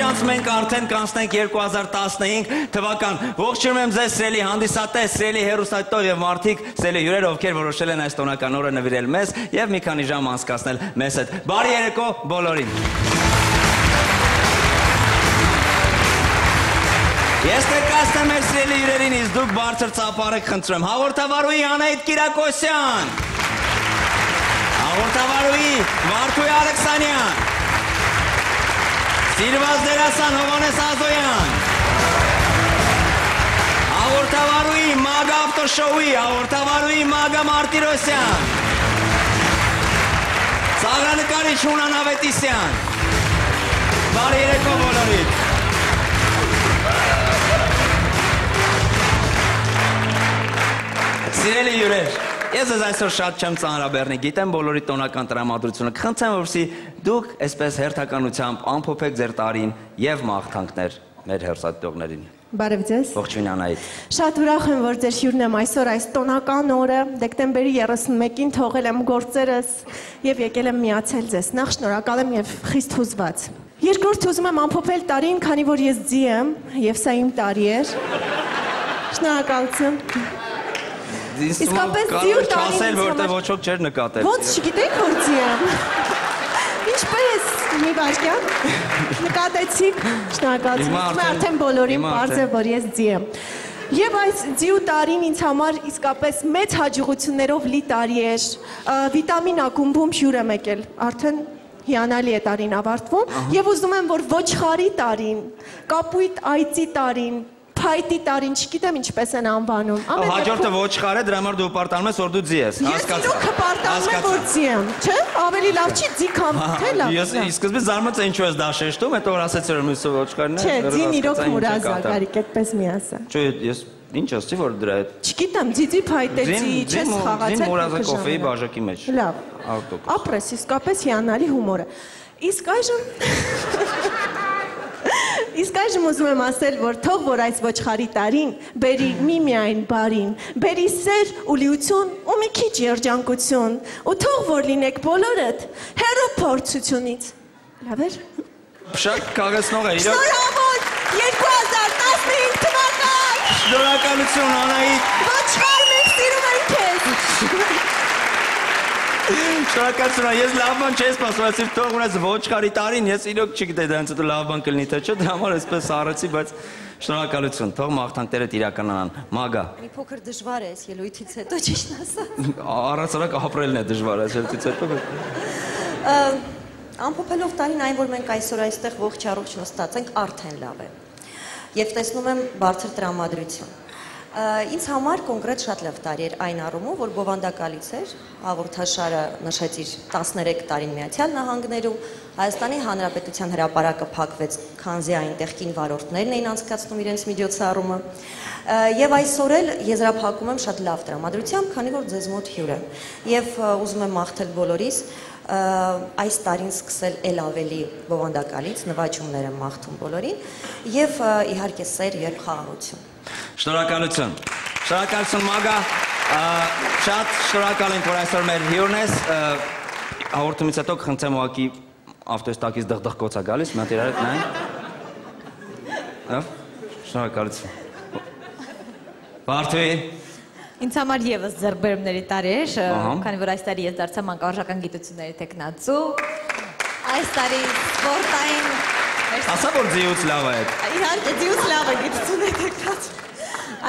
Այդքանց մենք արդեն կանցնենք 2015 թվական։ Ողջունում եմ ձեզ սիրելի հանդիսատես, սիրելի հեռուստադիտող եւ մարդիկ, սիրելի հյուրեր, ովքեր որոշել են այս տոնական օրը նվիրել մեզ եւ մի քանի ժամ անցկացնել մեզ հետ։ Բարի երեկո բոլորին։ Ես ներկայացնում եմ սիրելի հյուրերին, իսկ դուք բարձր ծափարեք խնդրում։ Հաղորդավարուհի Անահիտ Կիրակոսյան, հաղորդավարուհի Վարդուհի Ալեքսանյան, Սիրված դերասան Հովհաննես Ազոյան, հաղորդավարուհի Մագա ավտոշոուի, հաղորդավարուհի Մագա Մարտիրոսյան, ծաղրանկարիչ Հունան Ավետիսյան։ Բարի երեկո բոլորիդ։ Սիրելի հյուրեր, ես ես այսօր շատ չեմ ծանրաբեռնի, գիտեմ բոլորի տոնական տրամադրությունը, կխնդրեմ որպեսզի դուք այսպես հերթականությամբ ամփոփեք ձեր տարին եւ մաղթանքներ մեր հեռուստադիտողներին։ Բարև ձեզ։ Ողջույն Անահիտ։ Շատ ուրախ եմ, որ ձեր հյուրն եմ այսօր այս տոնական օրը, դեկտեմբերի 31-ին թողել եմ գործերս եւ եկել եմ միացել ձեզ։ Նախ շնորհակալ եմ եւ խիստ հուզված։ Երկրորդ ուզում եմ ամփոփել տարին, քանի որ ես ձի եմ եւ սա իմ տարի էր։ Շնորհակալություն։ Իսկապես ձիու տարին որտեղ ոչ ոք չէր նկատել։ Ոնց չգիտեք որ ձի եմ։ Ինչպես մի վարքյան նկատեցիք, շնորհակալություն։ Ես արդեն բոլորին բարձ է որ ես ձի եմ։ Եվ այս ձիու տարին ինձ համար իսկապես մեծ հաջողություններով լի տարի էր։ Վիտամին ակումբում հյուր եմ եկել, արդեն հիանալի է տարին ավարտվում եւ ուզում եմ որ ոչխարի տարին, կապույտ այծի տարին, փայտի տարին, չգիտեմ ինչպես են անվանում։ Հաջորդը ոչխար է, դրա համար դու պարտանում ես որ դու ձի ես։ Ես իրոք պարտանում եմ որ ձի եմ, չէ՞։ Ավելի լավ չի ձի կամ թե լավ։ Ես սկզբից զարմացա ինչու ես դա շեշտում, հետո որ ասեցի որ մյուսը ոչխարն է։ Չէ, ձին իրոք մուրազագարիկ, այդպես մի ասա։ Չէ, ես ինչ ասեցի որ դրա հետ։ Չգիտեմ, ձիձի փայտեցի, չես խաղացել։ Ձին մուրազա կոֆեի բաժակի մեջ։ Լավ։ Ապրես, իսկապես հիանալի հումոր է։ Իսկ այժմ ուզում եմ ասել, որ թող որ այս ոչխարի տարին բերի միմիայն բարին, բերի սեր ու լիություն ու մի քիչ երջանկություն, ու թող որ լինեք բոլորդ հեռու փորձությունից։ Լավ էր։ Շատ կաղեցնող է, իրոք։ Շնորհավոր 2015 թվական։ Շնորհակալություն Անահիտ։ Ոչխար, մենք սիրում ենք քեզ։ Շնորհակալություն, ես լավ բան չես սպասում, թող ունես ոչխարի տարին, ես իրոք չգիտեի դրանից հետո լավ բան կլինի թե չէ, դրա համար այսպես առեցի, բայց շնորհակալություն, թող մաղթանքներդ իրականանան։ Մագա։ Մի փոքր դժվար է, ելույթից հետո ճիշտ ասած։ Առհասարակ ապրելն է դժվար, այս ելույթից հետո։ Ամփոփելով տարին այն, որ մենք այսօր այստեղ ողջ առողջ նստած ենք, արդեն լավ է։ Եվ տեսնում եմ բարձր տրամադրություն։ Ինձ համար կոնկրետ շատ լավ տարի էր այն առումով, որ բովանդակալից էր, հաղորդաշարը նշեց իր 13 տարին Միացյալ Նահանգներում, Հայաստանի Հանրապետության հրապարակը փակվեց, քանզի այնտեղ կին վարորդներն էին անցկացնում իրենց միջոցառումը, եւ այսօր էլ եզրափակում եմ շատ լավ տրամադրությամբ, քանի որ ձեզ մոտ հյուր եմ, եւ ուզում եմ մաղթել բոլորիս այս տարին սկսել էլ ավելի բովանդակալից, նվաճումներ եմ մաղթում բոլորին, եւ իհարկե սեր եւ խաղաղություն։ Շնորհակալություն։ Շնորհակալություն Մագա։ Շատ շնորհակալ ենք որ այսօր մեր հյուրն ես։ Հաղորդումից հետո կխնդրեմ ուղղակի ավտոստակից դղդղկոց է գալիս, մի հատ իրար հետ նայ։ Լավ։ Շնորհակալություն։ Վարդուհի։ Ինձ համար եւս ձեռքբերումների տարի էր, քանի որ այս տարի ես դարձա մանկավարժական գիտությունների տեխնացու։ Այս տարի սպորտային Ասա որ ձիուց լավ է։ Իհարկե ձիուց լավ է գիտությունների տեխնացու։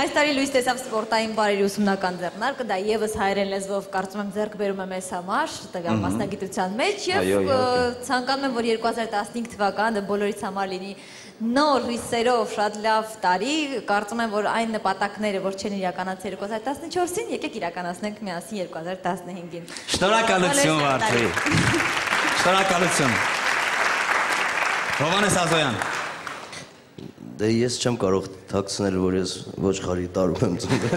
Այս տարի լույս տեսավ սպորտային բարերի ուսումնական ձեռնարկը, դա եւս հայերեն լեզվով կարծում եմ ձեռքբերում է մեզ համար, տվյալ մասնագիտության մեջ եւ ցանկանում եմ որ 2015 թվականը բոլորից համար լինի նոր հույսերով շատ լավ տարի, կարծում եմ որ այն նպատակները որ չեն իրականացել 2014-ին, եկեք իրականացնենք միասին 2015-ին։ Շնորհակալություն Վարդուհի։ Շնորհակալություն։ Հովհաննես Ազոյան։ Դե ես չեմ կարող թաքցնել, որ ես ոչխարի տարում եմ ծնվել։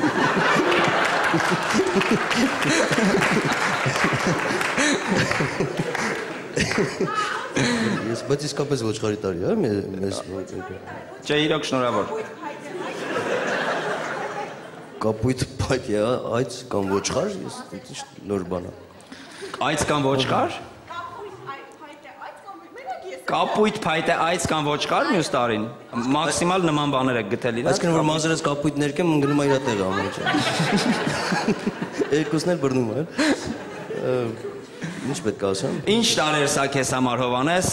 Ես բայց իսկապես ոչխարի տարի է, մեզ Չէ, իրոք շնորհավոր։ Կապույտ փայտ է, այծ կամ ոչխար, ես նոր բան է։ Այծ կամ ոչխար։ կապույտ փայտե այց կամ ոչ կար մյուս տարին։ Մաքսիմալ նման բաներ եք գտել իրար։ Այսինքն որ մազերս կապույտներ կեմ, ընկնում է իր տեղը ամեն ինչ։ Երկուսն էլ բռնում է։ Ինչ պետք է ասեմ։ Ինչ տարի էր սա քեզ համար Հովանես,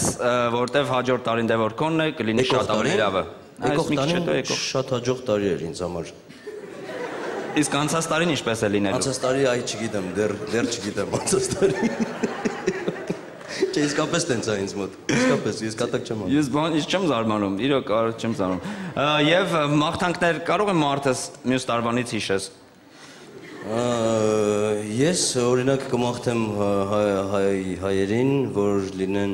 որտեվ հաջորդ տարին դե որ քոնն է, կլինի շատ ավելի լավը։ Եկող տարին շատ հաջող տարի էր ինձ համար։ Իսկ անցած տարին ինչպես է լինելու։ Անցած տարի այ չգիտեմ, դեռ չգիտեմ անցած տարի։ Չէ, իսկապես տենց է ինձ մոտ։ Իսկապես, ես կատակ չեմ անում։ Ես բան ինչ չեմ զարմանում, իրոք չեմ զարմանում։ Եվ մաղթանքներ կարող եմ մարդս մյուս տարվանից հիշես։ Ես օրինակ կմաղթեմ հայերին, որ լինեն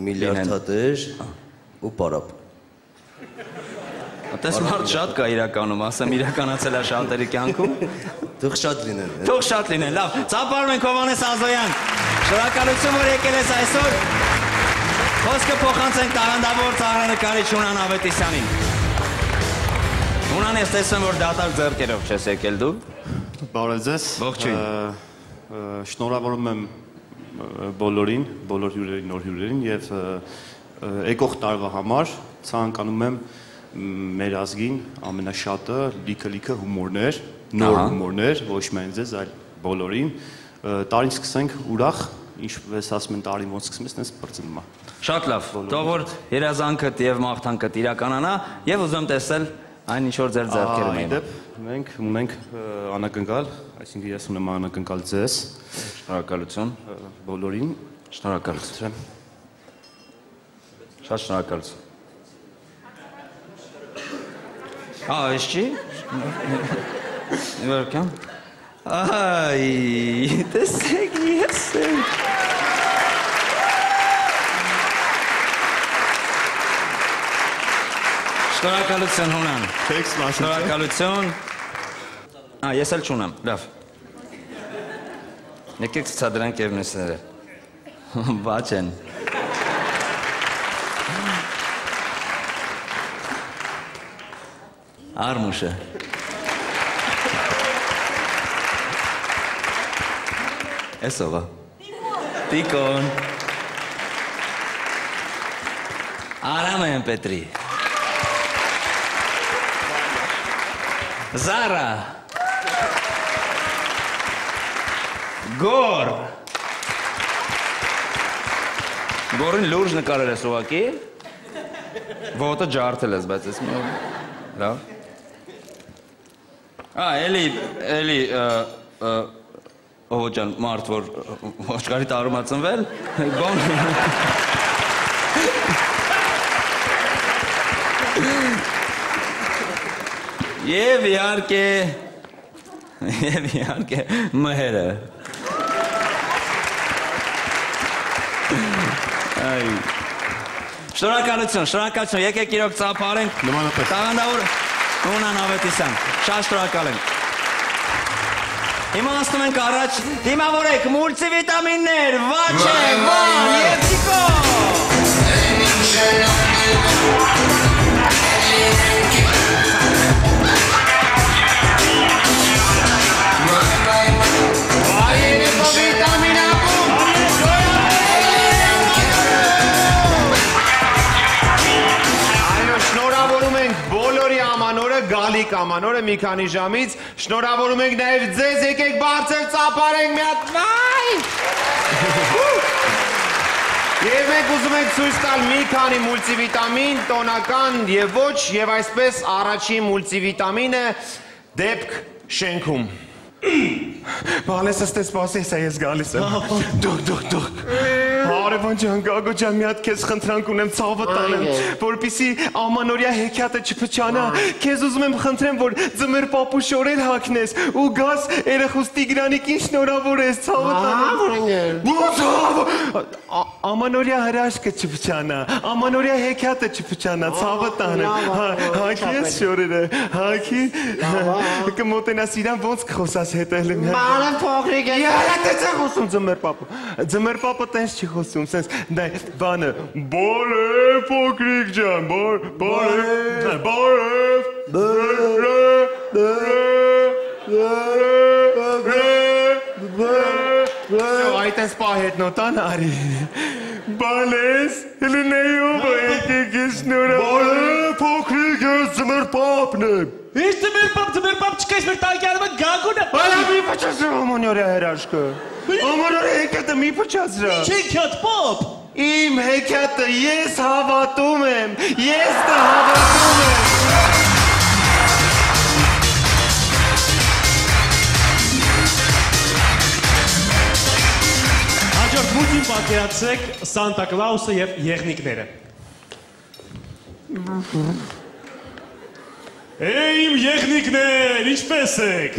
միլիարդատեր ու պարապ։ Այդպես մարդ շատ կա իրականում, ասեմ իրականացել է շատերի կյանքում։ Թող շատ լինեն։ Թող շատ լինեն, լավ։ Ծափարում ենք Հովանես Ազոյան։ Շնորհակալություն, որ եկել ես այսօր։ Խոսքը փոխանցենք տաղանդավոր ծաղրանկարիչ Ունան Ավետիսյանին։ Ունան, ես տեսնում որ դատարկ ձեռքերով չես եկել դու։ Բարև ձեզ։ Ողջույն։ Շնորհավորում եմ բոլորին, բոլոր հյուրերին, նոր հյուրերին եւ եկող տարվա համար ցանկանում եմ մեր ազգին ամենաշատը լիքը հումորներ, նոր հումորներ, ոչ միայն ձեզ, այլ բոլորին։ Տարին սկսենք ուրախ, ինչպես ասում են տարին ոնց սկսում ես, այնպես բրծնում է։ Շատ լավ։ Թող որ երազանքդ եւ մաղթանքդ իրականանա եւ ուզում տեսնել այն ինչ որ ձեր ձեռքերում են։ Իդեպ մենք ունենք անակնկալ, այսինքն ես ունեմ անակնկալ ձեզ։ Շնորհակալություն բոլորին։ Շնորհակալություն։ Շատ շնորհակալություն։ Այս չի։ Welcome։ Այ, տեսեք, ես եմ։ Շնորհակալություն Հունան։ Շնորհակալություն։ Ես էլ չունեմ, լավ։ Եկեք ցածրանք եւ նեսները։ Բաչ են։ Արմուշը։ Էսովա։ Տիկոն։ Արամ եմ Պետրի։ Զարա։ Գոր։ Գորին լուրջ նկարել ես ուղակի։ Ոտը ջարդել ես, բայց ես մի լավ։ Էլի ովոջան մարդ, որ ոչկարի տարում ածնվել, գոն։ Եվ իհարկե մհերը։ Շնորհակալություն, եկեք իրոք ծափարենք։ Տաղանդավոր Ունան Ավետիսյան, շատ շնորհակալ ենք։ Հիմա ասում ենք առաջ, դիմավորեք մուլտիվիտամիններ, Վաչե, Վան և Տիկո։ Գալիք ամանորը մի քանի ժամից շնորհավորում ենք նաև ձեզ, եկեք բարձր ծափարենք մի հատ վայ։ Եվ մենք ուզում ենք ցույց տալ մի քանի մուլտիվիտամին, տոնական եւ ոչ, եւ այսպես առաջին մուլտիվիտամինը դեպք շենքում։ Բանեսը ստես սպասի, հեսա ես գալիս եմ։ Դուք։ Արևան ջան, Գագո ջան, մի հատ քեզ խնդրանք ունեմ, ցավը տանեմ, որպեսզի ամանորյա հեքիաթը չփչանա։ Քեզ ուզում եմ խնդրեմ, որ ձմեռ պապուշ օրեր հագնես ու գաս երախուս Տիգրանիկին շնորհավորես, ցավը տանեմ։ Ամանորյա հրաշքը չփչանա, ամանորյա հեքիաթը չփչանա, ցավը տանեմ։ Հագի ես շորերը, հագի։ Կմոտենաս իրան ոնց կխոսաս հետել։ Բանը փոքրիկ է։ Յարա դե խոսում ձմեռ պապը։ Ձմեռ պապը տենց չի խոսում, սենց դե բանը բարև փոքրիկ ջան, բարև։ Այդպես պահ հետ նոտան արի։ Բալես, հլի նեյով եկեք ես նորա։ Բալե, փոքրիկ ես ձմեր պապն եմ։ Ինչ ձմեր պապ չկես մեր տանկյանը գագուն է։ Բալա մի փչացրա ամանորյա հերաշկը։ Ամանորյա հեքիաթը մի փչացրա։ Ինչ հեքիաթ պապ։ Իմ հեքիաթը ես հավատում եմ, ես դա հավատում եմ։ Հաջորդ մուտին պատկերացրեք Սանտա Կլաուսը և եղնիկները։ Իմ եղնիկներ, ինչպես եք։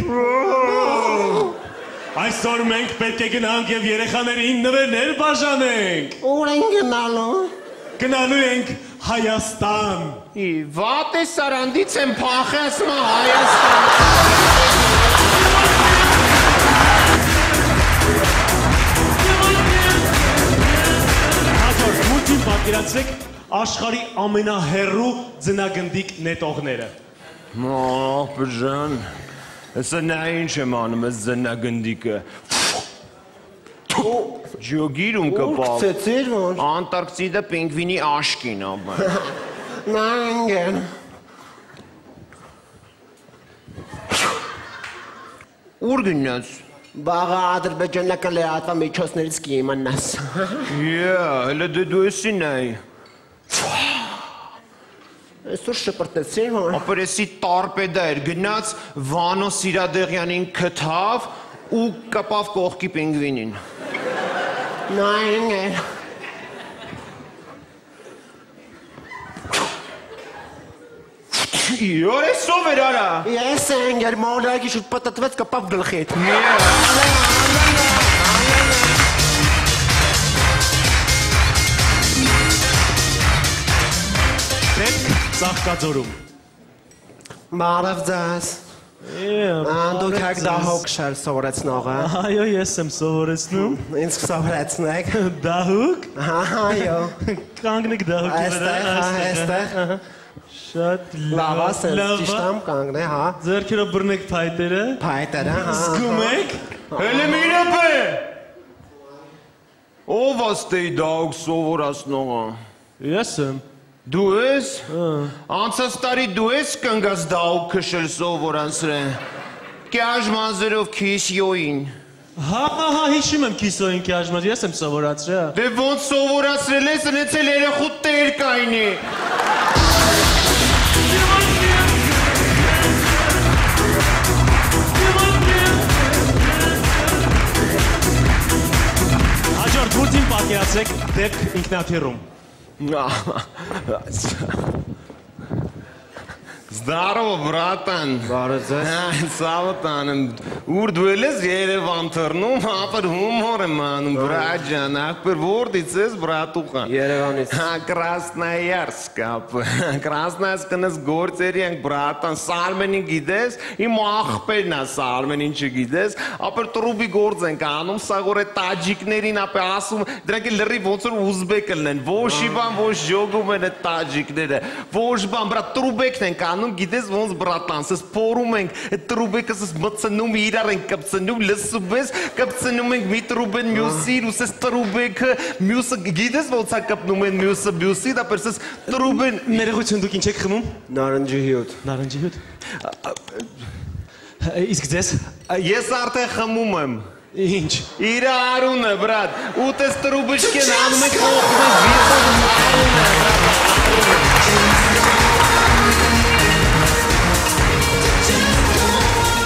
Այսօր մենք պետք է գնանք և երեխաներին նվերներ բաժանենք։ Ուր ենք գնալու։ Գնալու ենք Հայաստան։ Վատ է սարանդից եմ փախեսում Հայաստան։ Պատկերացրեք աշխարհի ամենահեռու ձնագնդիկ նետողները։ Բժան, հեսա նա ինչ եմ անում ես ձնագնդիկը։ Ջոգիրում կպավ։ Կցեցիր որ։ Անտարկտիդա պինգվինի աշկին ապա։ Նանգեն։ Ուր գնաց։ Բաղա ադրբեջանական լեատվա միջոցներից կիմանաս։ Հələ դու եսի նայ։ Այսօր շպրտեցին որ։ Ապրեսի տարպեդա էր, գնաց Վանո Սիրադեղյանին քթավ ու կպավ կողքի պինգվինին։ Նայն էր։ Յոր ես ով էր արա։ Ես ընգեր մոլագի շուտ պտտվեց կպավ գլխիդ։ Պետք Ծաղկաձորում։ Բարև ձեզ։ Դուք հակ դահուկ շար սովորեցնողը։ Այո, ես եմ սովորեցնում։ Ինձ սովորեցնեք։ Դահուկ։ Այո։ Կանգնեք դահուկի վրա։ Այստեղ։ Շատ լավ ասես, ճիշտ եմ կանգնե, հա։ Ձեռքերով բռնեք փայտերը։ Փայտերը, հա։ Զգում եք։ Հələ միրապե։ Ով աստեի դահուկ սովորացնողը։ Ես եմ։ Դու ես։ Անցած տարի դու ես կնգաց դահուկ քշել սովորանցրեն։ Կյաժ մազերով քիսյոին։ Հա, հիշում եմ քիսոին կյաժմազ, ես եմ սովորացրել։ Դե ոնց սովորացրել ես, ընեցել երեխու տեր կայնի։ Հաջորդ մուտին պատկերացրեք դեպք ինքնաթիռում։ Здорово, братан. Բարեձեզ։ Սավտանım. Ուր դու ես Երևան թռնում, ապր հումոր եմ անում, բրատ ջան, ախպեր որտից ես բրատուխան։ Երևանից։ Красноярск, Красноярսկն ես գործերի ենք, բրատան, Սարմենին գիտես, իմ ախպերն է Սարմենին չգիտես, ապր տրուբի գործ ենք անում, սաղոր է տաջիկներին ապե ասում, դրանք լրի ոնց որ ուզբեկ լնեն, ոչ իվան, ոչ ժոգում են այդ տաջիկները, ոչ բան, բրատ տրուբեկն ենք անում, գիտես ոնց բրատան, սես փորում ենք, այդ տրուբեկը սես մտցնում իրար ենք կպցնում, լսում ես, կպցնում ենք մի տրուբեն մյուսին, ու սես տրուբեկը մյուսը գիտես ոնց է կպնում են մյուսը մյուսի, դա պեր սես տրուբեն Ներողություն, դուք ինչ եք խմում։ Նարնջի հյութ։ Նարնջի հյութ։ Իսկ ձեզ։ Ես արդեն խմում եմ։ Ինչ։ Իր արունը, բրատ, ու տես տրուբեչկեն անում ենք օխում ենք վիրտով արունը,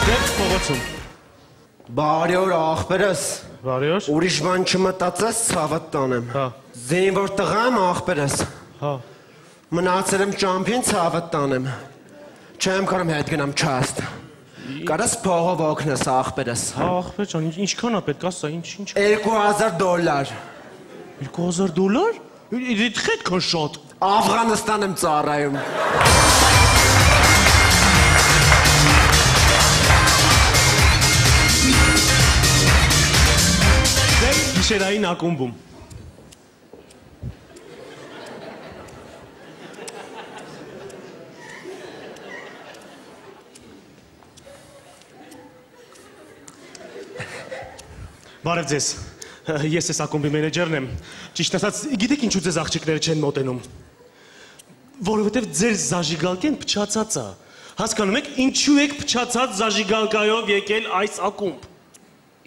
Դեպք փողոցում։ Բարի օր ախպերս։ Բարի օր։ Ուրիշ բան չմտածես, ցավդ տանեմ։ Հա։ Զինվոր տղա եմ ախպերս։ Հա։ Մնացել եմ ճամփին, ցավդ տանեմ։ Չեմ կարող հետ գնամ չաստ։ Կարաս փողով օգնես ախպերս։ Հա, ախպեր ջան, ինչքան է պետք ասա, ինչ։ $2000։ $2000։ Իդ հետքան շատ։ Աֆղանստան եմ ծառայում։ Դեպք գիշերային ակումբում։ Բարև ձեզ։ Ես ես ակումբի մենեջերն եմ։ Ճիշտ ասած, գիտեք ինչու ձեզ աղջիկները չեն մոտենում։ Որովհետև ձեր զաժիգալկեն փչացած է։ Հասկանում եք, ինչու եք փչացած զաժիգալկայով եկել այս ակումբ։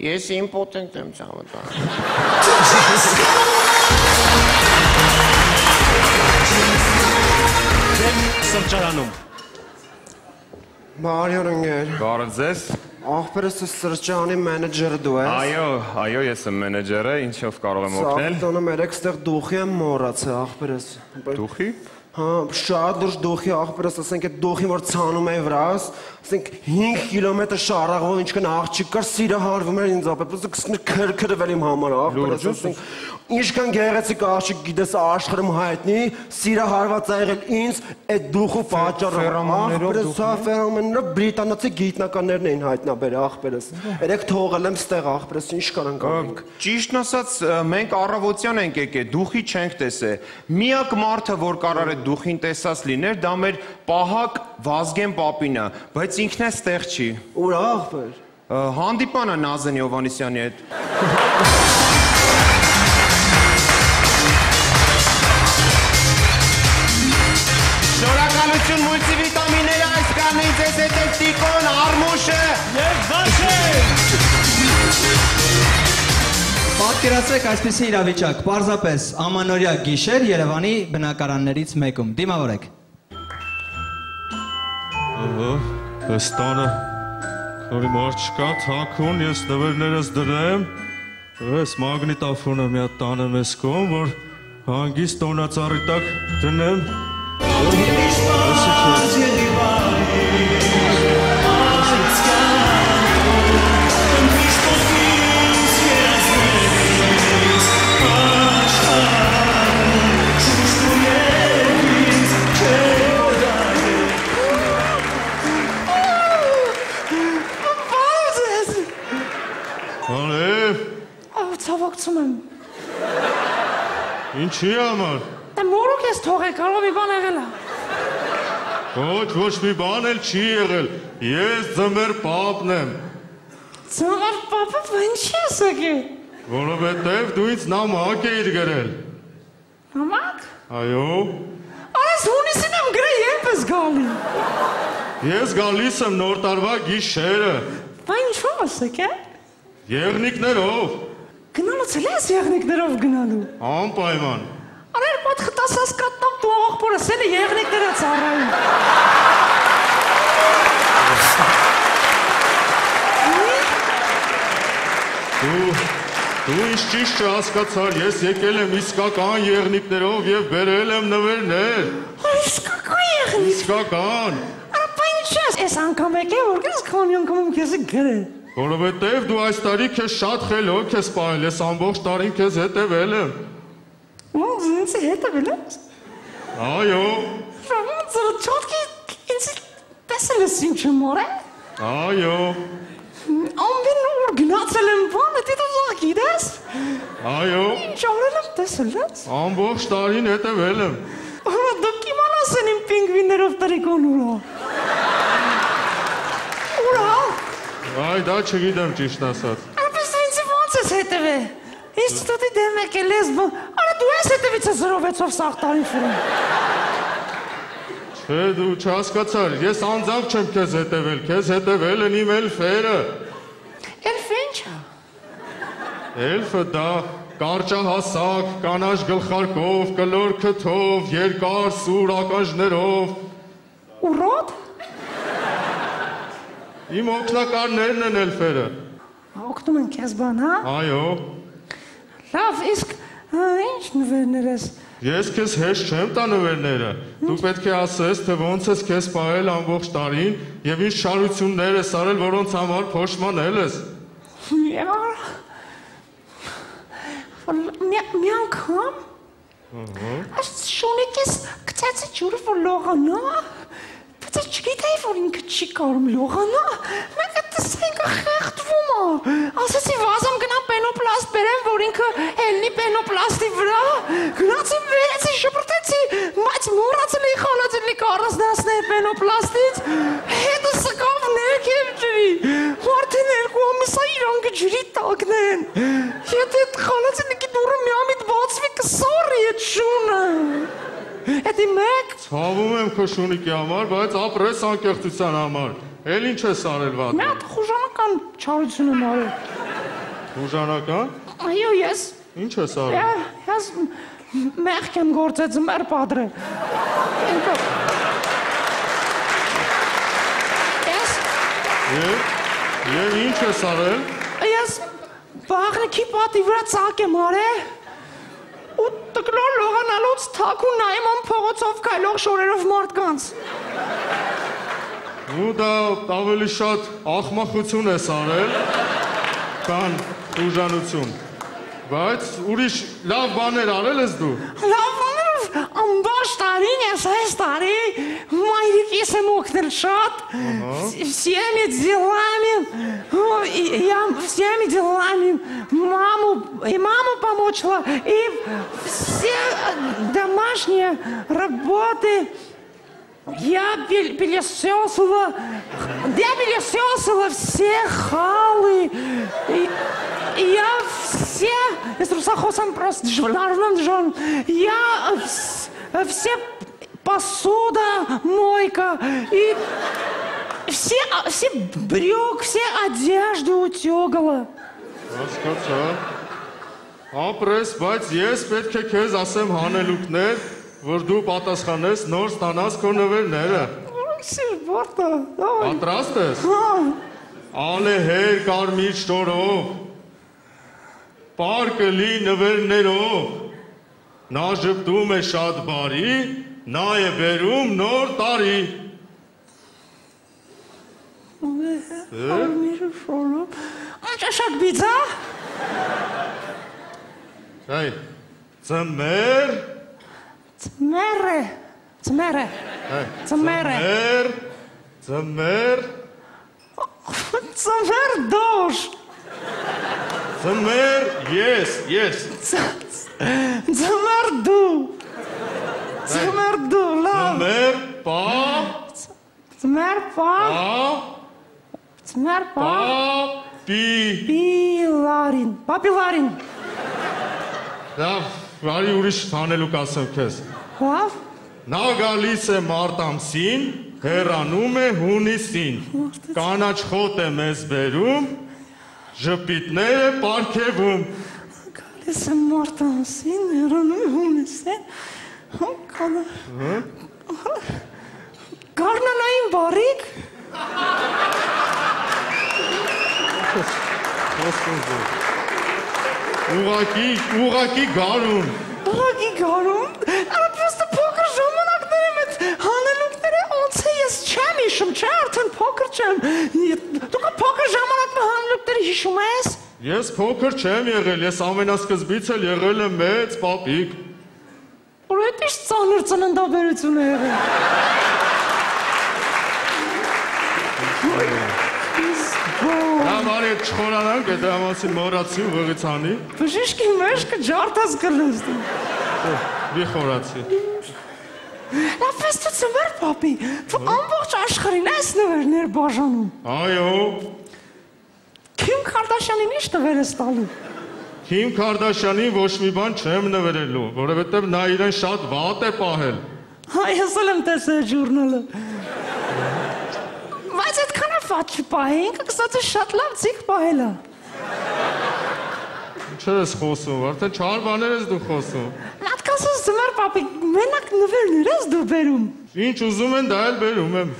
Ես իմպոտենտ եմ ցավոտ։ Սրճարանում։ Բարև ընկեր։ Բարև ձեզ։ Ախպերս սրճարանի մենեջերը դու ես։ Այո, ես եմ մենեջերը, ինչով կարող եմ օգնել։ Սաղ տոնը մերեք ստեղ դուխի եմ մորացել ախպերս։ Դուխի։ Հա, շատ դուրս դուխի ախպերս, ասենք այդ դուխին որ ցանում է վրաս, ասենք 5 կիլոմետր շարաղով ինչքան աղջիկ կար, սիրը հարվում էր ինձ ապետ, սկսում էր քրքրվել իմ համար ախպերս, ասենք ինչքան գեղեցիկ աղջիկ գիտես աշխարհում հայտնի, սիրը հարված ա եղել ինձ այդ դուխու պատճառով, ախպերս, հա, ֆերոմենները բրիտանացի գիտնականներն էին հայտնաբերել ախպերս, երեք թողել եմ ստեղ ախպերս, ինչ կարանք անենք։ Ճիշտն ասած, մենք առավոտյան ենք եկել, դուխի չենք տեսել։ Միակ մարդը, որ կարող է դուխին տեսած լիներ, դա մեր Պահակ Վազգեն պապինը, բայց ինքն է ստեղ չի։ Ուր ախպեր։ Հանդիպանը Նազեն Հովհաննիսյանի հետ։ Շնորհակալություն մուլտիվիտամինները այս կանին ձեզ հետ է Տիկոն, Արմուշը Եվ Վաշեն։ Պատկերացրեք այսպիսի իրավիճակ, պարզապես ամանորյա գիշեր Երևանի բնակարաններից մեկում, դիմավորեք։ Այս տանը քանի մարդ չկա, թաքուն, ես նվերներս դրեմ, այս մագնիտոֆոնը մի հատ տանեմ ես կողմ, որ հանգիստ տոնածառի տակ դնեմ։ Ցավակցում եմ։ Ինչի համար։ Դե մորուք ես թողեք, կարող մի բան եղել է։ Ոչ մի բան էլ չի եղել, ես ձմեր պապն եմ։ Ձմեր պապը, ինչ ես եկել։ Որովհետև դու ինձ նամակ էիր գրել։ Նամակ։ Այո։ Այս հունիսին եմ գրել, երբ ես գալի։ Ես գալիս եմ նոր տարվա գիշերը։ Բա ինչով ես եկել։ Եղնիկներով։ Գնալուց էլ ես եղնիկներով գնալու։ Անպայման։ Արեր պատ խտասած կատնամ դու աղբորս էլ եղնիկները ծառայում։ Դու ինչ ճիշտ չհասկացար, ես եկել եմ իսկական եղնիկներով և բերել եմ նվերներ։ Իսկական եղնիկ։ Իսկական։ Ապա ինչ ես, ես անգամ եկել, որ կես քանի անգամ քեզ գրել։ Որովհետև դու այս տարի քեզ շատ խելոք ես պահել, ես ամբողջ տարին քեզ հետևել եմ։ Ոնց ինձ հետևել ես։ Այո։ Ոնց չոտքի ինձ տեսել ես ինչ մորը։ Այո։ Ամեն օր գնացել եմ բանը, դու զաղ գիտես։ Այո։ Ինչ արել եմ տեսել ես։ Ամբողջ տարին հետևել եմ։ Դուք իմանաս են իմ պինգվիներով տրիկոն ուրա։ Ուրա։ Այ դա չգիտեմ ճիշտ ասած։ Ապես ինձ ոնց ես հետևել։ Ինստիտուտի դեմ եկել ես, արա դու ես հետևից ես 0.6-ով սաղ տարի ֆրում։ Չէ, դու չհասկացար, ես անձամբ չեմ քեզ հետևել, քեզ հետևել են իմ էլֆերը։ Էլֆը ինչ է։ Էլֆը դա կարճահասակ, կանաչ գլխարկով, կլոր քթով, երկար սուր ականջներով։ Ուրոտ։ Իմ օգնակարներն են էլֆերը։ Օգնում են քեզ բան, հա։ Այո։ Լավ, իսկ ինչ նվերներ ես։ Ես քեզ հեշտ չեմ տա նվերները։ Դու պետք է ասես, թե ոնց ես քեզ պահել ամբողջ տարին եւ ինչ շարություններ ես արել, որոնց համար փոշմանել ես։ Մի անգամ։ Այս շունիկես գցեցի ջուրը որ լողանա։ Բայց չգիտեի որ ինքը չի կարում լողանա։ Մենք տեսենք խեղդվում է։ Ասեցի վազում գնամ պենոպլաստ բերեմ, որ ինքը ելնի պենոպլաստի վրա։ Գնացի վերեցի շպրտեցի, բայց մոռացել էի խալացել առանձնացնել պենոպլաստից։ Հետը սկավ ներքև ջրի։ Մարդին երկու ամիս է իրանք ջրի տակն են։ Եթե այդ խալացինիկի դուրը միամիտ բացվի կսարի այդ շունը։ Էդի մեկ։ Ցավում եմ քո շունիկի համար, բայց ապրես անկեղծության համար։ Էլ ինչ ես արել վատ։ Մի հատ խուժանական չարություն եմ արել։ Խուժանական։ Այո, ես։ Ինչ ես արել։ Ես մեղք եմ գործել ձմեր պատրել։ Եվ ինչ ես արել։ Ես բաղնիքի պատի վրա ծակ եմ արել ու տկլոր լողանալուց թաքուն նայեմ ան փողոցով քայլող շորերով մարդկանց։ Ու դա ավելի շատ ախմախություն ես արել, քան ուժանություն։ Բայց ուրիշ լավ բաներ արել ես դու։ Լավ բաներ, ամբողջ տարին ես այս տարի մայրիկիս եմ օգնել շատ, всеми делами маму помочила, и все домашние работы я пылесосила все халы, я с русахосом просто я все посуда, мойка, и все брюк, все одежду утюгала. Հասկացա։ Ապրես, բայց ես պետք է քեզ ասեմ հանելուկներ, որ դու պատասխանես նոր ստանաս քո նվերները։ Պատրաստ ես։ Ալեհեր կարմիր շտորով, պարկլի նվերներով, նա ժպտում է շատ բարի, նա է բերում նոր տարի։ Կարմիր շտորով, շատ բիձա։ Այ, ծմեր։ Ծմեր դոշ։ Ծմեր ես։ Ծմեր դու, լավ։ Ծմեր պա։ Պապիլարին։ Լավ, վարի ուրիշ հանելուկ ասեմ քեզ։ Լավ։ Նա գալիս է մարտ ամսին, հեռանում է հունիսին, կանաչ խոտ է մեզ բերում, ժպիտներ է պարգևում։ Գալիս է մարտ ամսին, հեռանում է հունիսին, գարնանային բարիք։ Ուղակի գարուն։ Ուղակի գարուն։ Պրոստը փոքր ժամանակներ եմ այդ հանելուկները ոնց է ես չեմ հիշում, չէ, արդեն փոքր չեմ։ Դու կա փոքր ժամանակը հանելուկները հիշում ես։ Ես փոքր չեմ եղել, ես ամենասկզբից էլ եղել եմ մեծ պապիկ։ Որ այդ ինչ ծանր ծննդաբերություն է եղել։ Լավ, արի այդ չխորանանք, այդ ամասին մորացի ու վղիցանի։ Բժիշկի մեջքը ջարդաս կլուս դու։ Մի խորացի։ Լավ ես դու ծմեր պապի, դու ամբողջ աշխարհին ես նվերներ բաժանում։ Այո։ Քիմ Քարդաշյանին ինչ նվեր ես տալու։ Քիմ Քարդաշյանին ոչ մի բան չեմ նվերելու, որովհետև նա իրեն շատ վատ է պահել։ Ես էլ եմ տեսել ժուրնալը։ Բայց այդքան վատ չպահեին, կգսած է շատ լավ ձիգ պահելա։ Ինչ ես խոսում, արդեն չար բաներ ես դու խոսում։ Նատկասս ձմեր պապի, մենակ նվերներ ես դու բերում։ Ինչ ուզում են, դա էլ բերում եմ։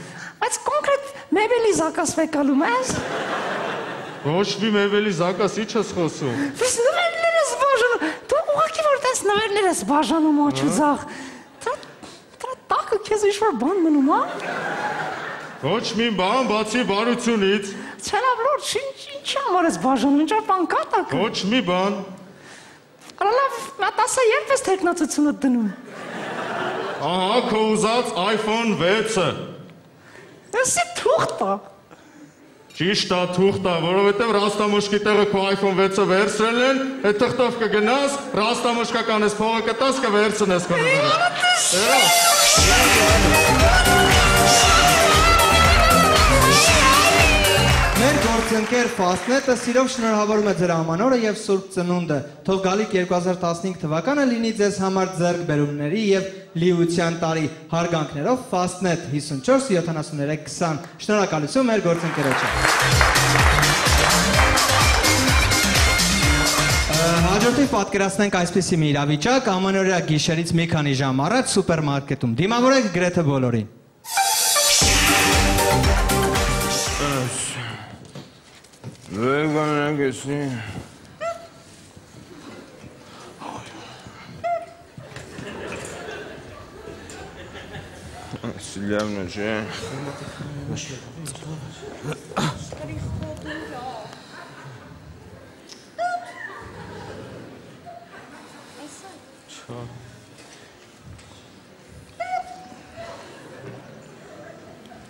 Բայց կոնկրետ մեբելի զակաս վեկալում ես։ Ոչ մի մեբելի զակաս ինչ ես խոսում։ Ვის նվերներ ես բաժանում, դու ուղղակի որ տես նվերներ ես բաժանում աչու ձախ։ Դրա տակը քեզ ինչ-որ բան մնում, հա։ Ոչ մի բան, բացի բարությունից։ Չէ լավ լոր, ինչ համար ես բաժանում, ինչ-որ բան կա տակը։ Ոչ մի բան։ Արա լավ, մատ ասա երբ ես թեկնածությունդ դնում։ Ահա քո ուզած iPhone 6-ը։ Եսի թուղթ է։ Ճիշտ է, թուղթ է, որովհետև ռաստամոշկի տեղը քո iPhone 6-ը վերցրել են, այդ թղթով կգնաս, ռաստամոշկական ես փողը կտաս, կվերցնես քո նվերը։ Մեր Գործընկեր Fastnet-ը սիրով շնորհավորում է ձեր ամանորը եւ Սուրբ Ծնունդը։ Թող գալիք 2015 թվականը լինի ձեզ համար ձեռքբերումների եւ լիության տարի։ Հարգանքներով Fastnet 54 73 20։ Շնորհակալություն մեր գործընկերոջը։ Հաջորդին պատկերացնենք այսպիսի մի իրավիճակ, ամանորյա գիշերից մի քանի ժամ առաջ սուպերմարկետում դիմավորեք գրեթե բոլորին։ Վերգանանք էսի։ Սիլյավն է, չէ։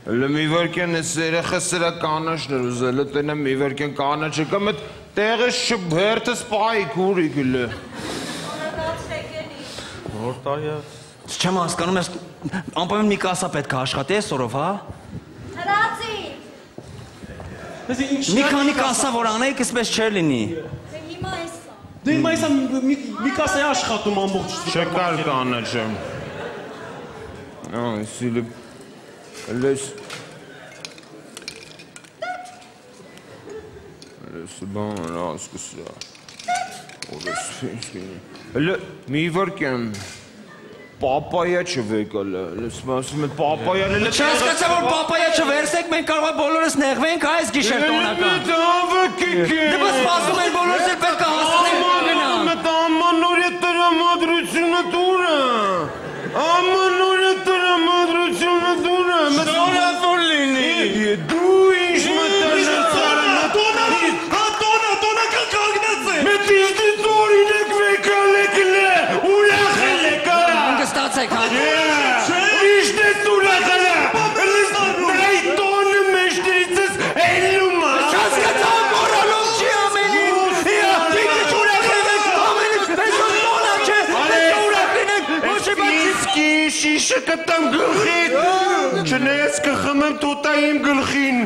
Elə մի վարկյան ես երեխը սրա կանաչն էր ուզել, տենը մի վարկյան կանաչը կամ էտ տեղը շբերտը սպայի կուրի գլը։ Որ տարի է։ Չեմ հասկանում ես, անպայման մի կասա պետք է աշխատի այսօրով, հա։ Հրացի։ Մի քանի կասա որ անեիք, այսպես չէր լինի։ Հիմա էսա։ Դե հիմա էսա մի կասա է աշխատում ամբողջ։ Չկար կանաչը։ Սիլի Լես բան ասկսա Օրես ֆինսկին Լե մի վարկեմ Պապայա չվեկալ Լես մասում է պապայան էլ Չհասկացա որ պապայա չվերսեք մենք կարող է բոլորս նեղվենք այս գիշեր տոնական Դե բաց սպասում են բոլորս էլ պետք է հասնենք Մտ ամանորյա տրամադրությունը դուրը Ամանորյա տրամադրությունը դուրը Շնորհավոր լինի Դու ինչ Տոնական կանգնած է Մետ իժդի ծորին եք վեկալ եք լե Ուրախ էլ եք արա Անգստացեք հա Իշտ ես ուրախ արա Նրայի տոնը մեջտերից ես էլում Չասկացա մորալով չի ամենին Իկը չուրախ եք ամենին Այսօր տոնա չէ Այսօր ուրախ լինեք Իսկի շիշը կտամ գլխին Չնես կխմեմ տոտա իմ գլխին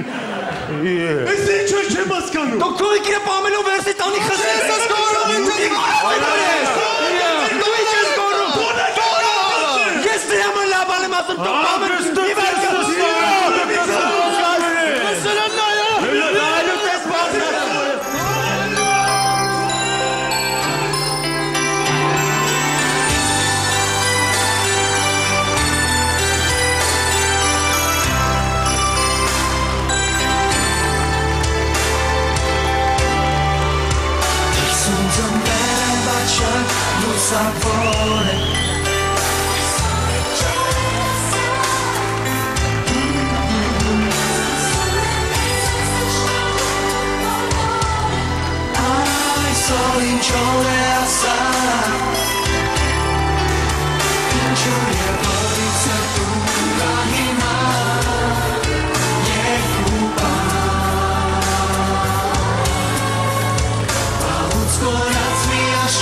Ես ինչ որ չեմ հասկանում Դուք քո իկրը պամելով վերսի տանի խսես ես գորում Ես դրա մը լաբան եմ ասում դուք պամել մի վարկա Sapore Ai solo in ciole assai In ciole poi se tu la hima Nie kupa Pałuc korac mi aż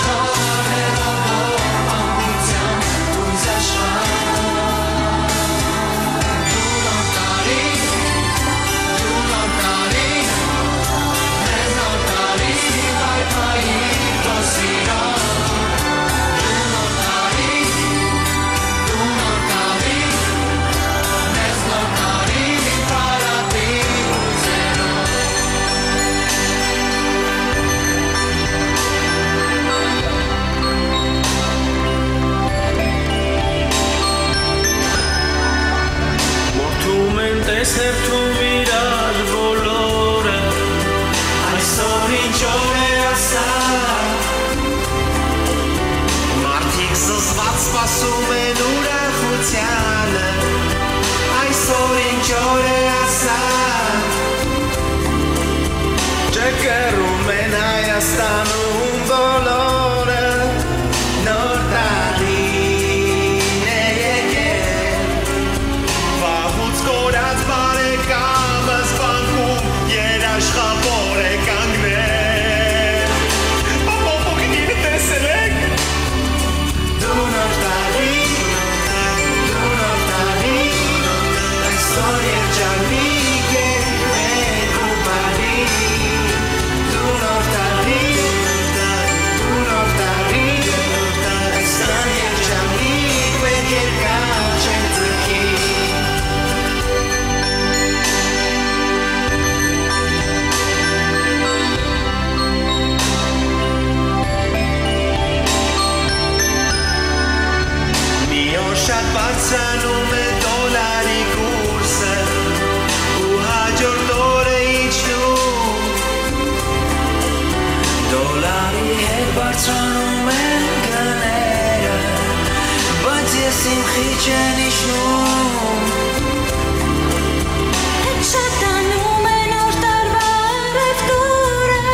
հետ բարձրանում են գները բայց ես իմ խիչ են իջնում Շատանում են օր տարվա արև դուրը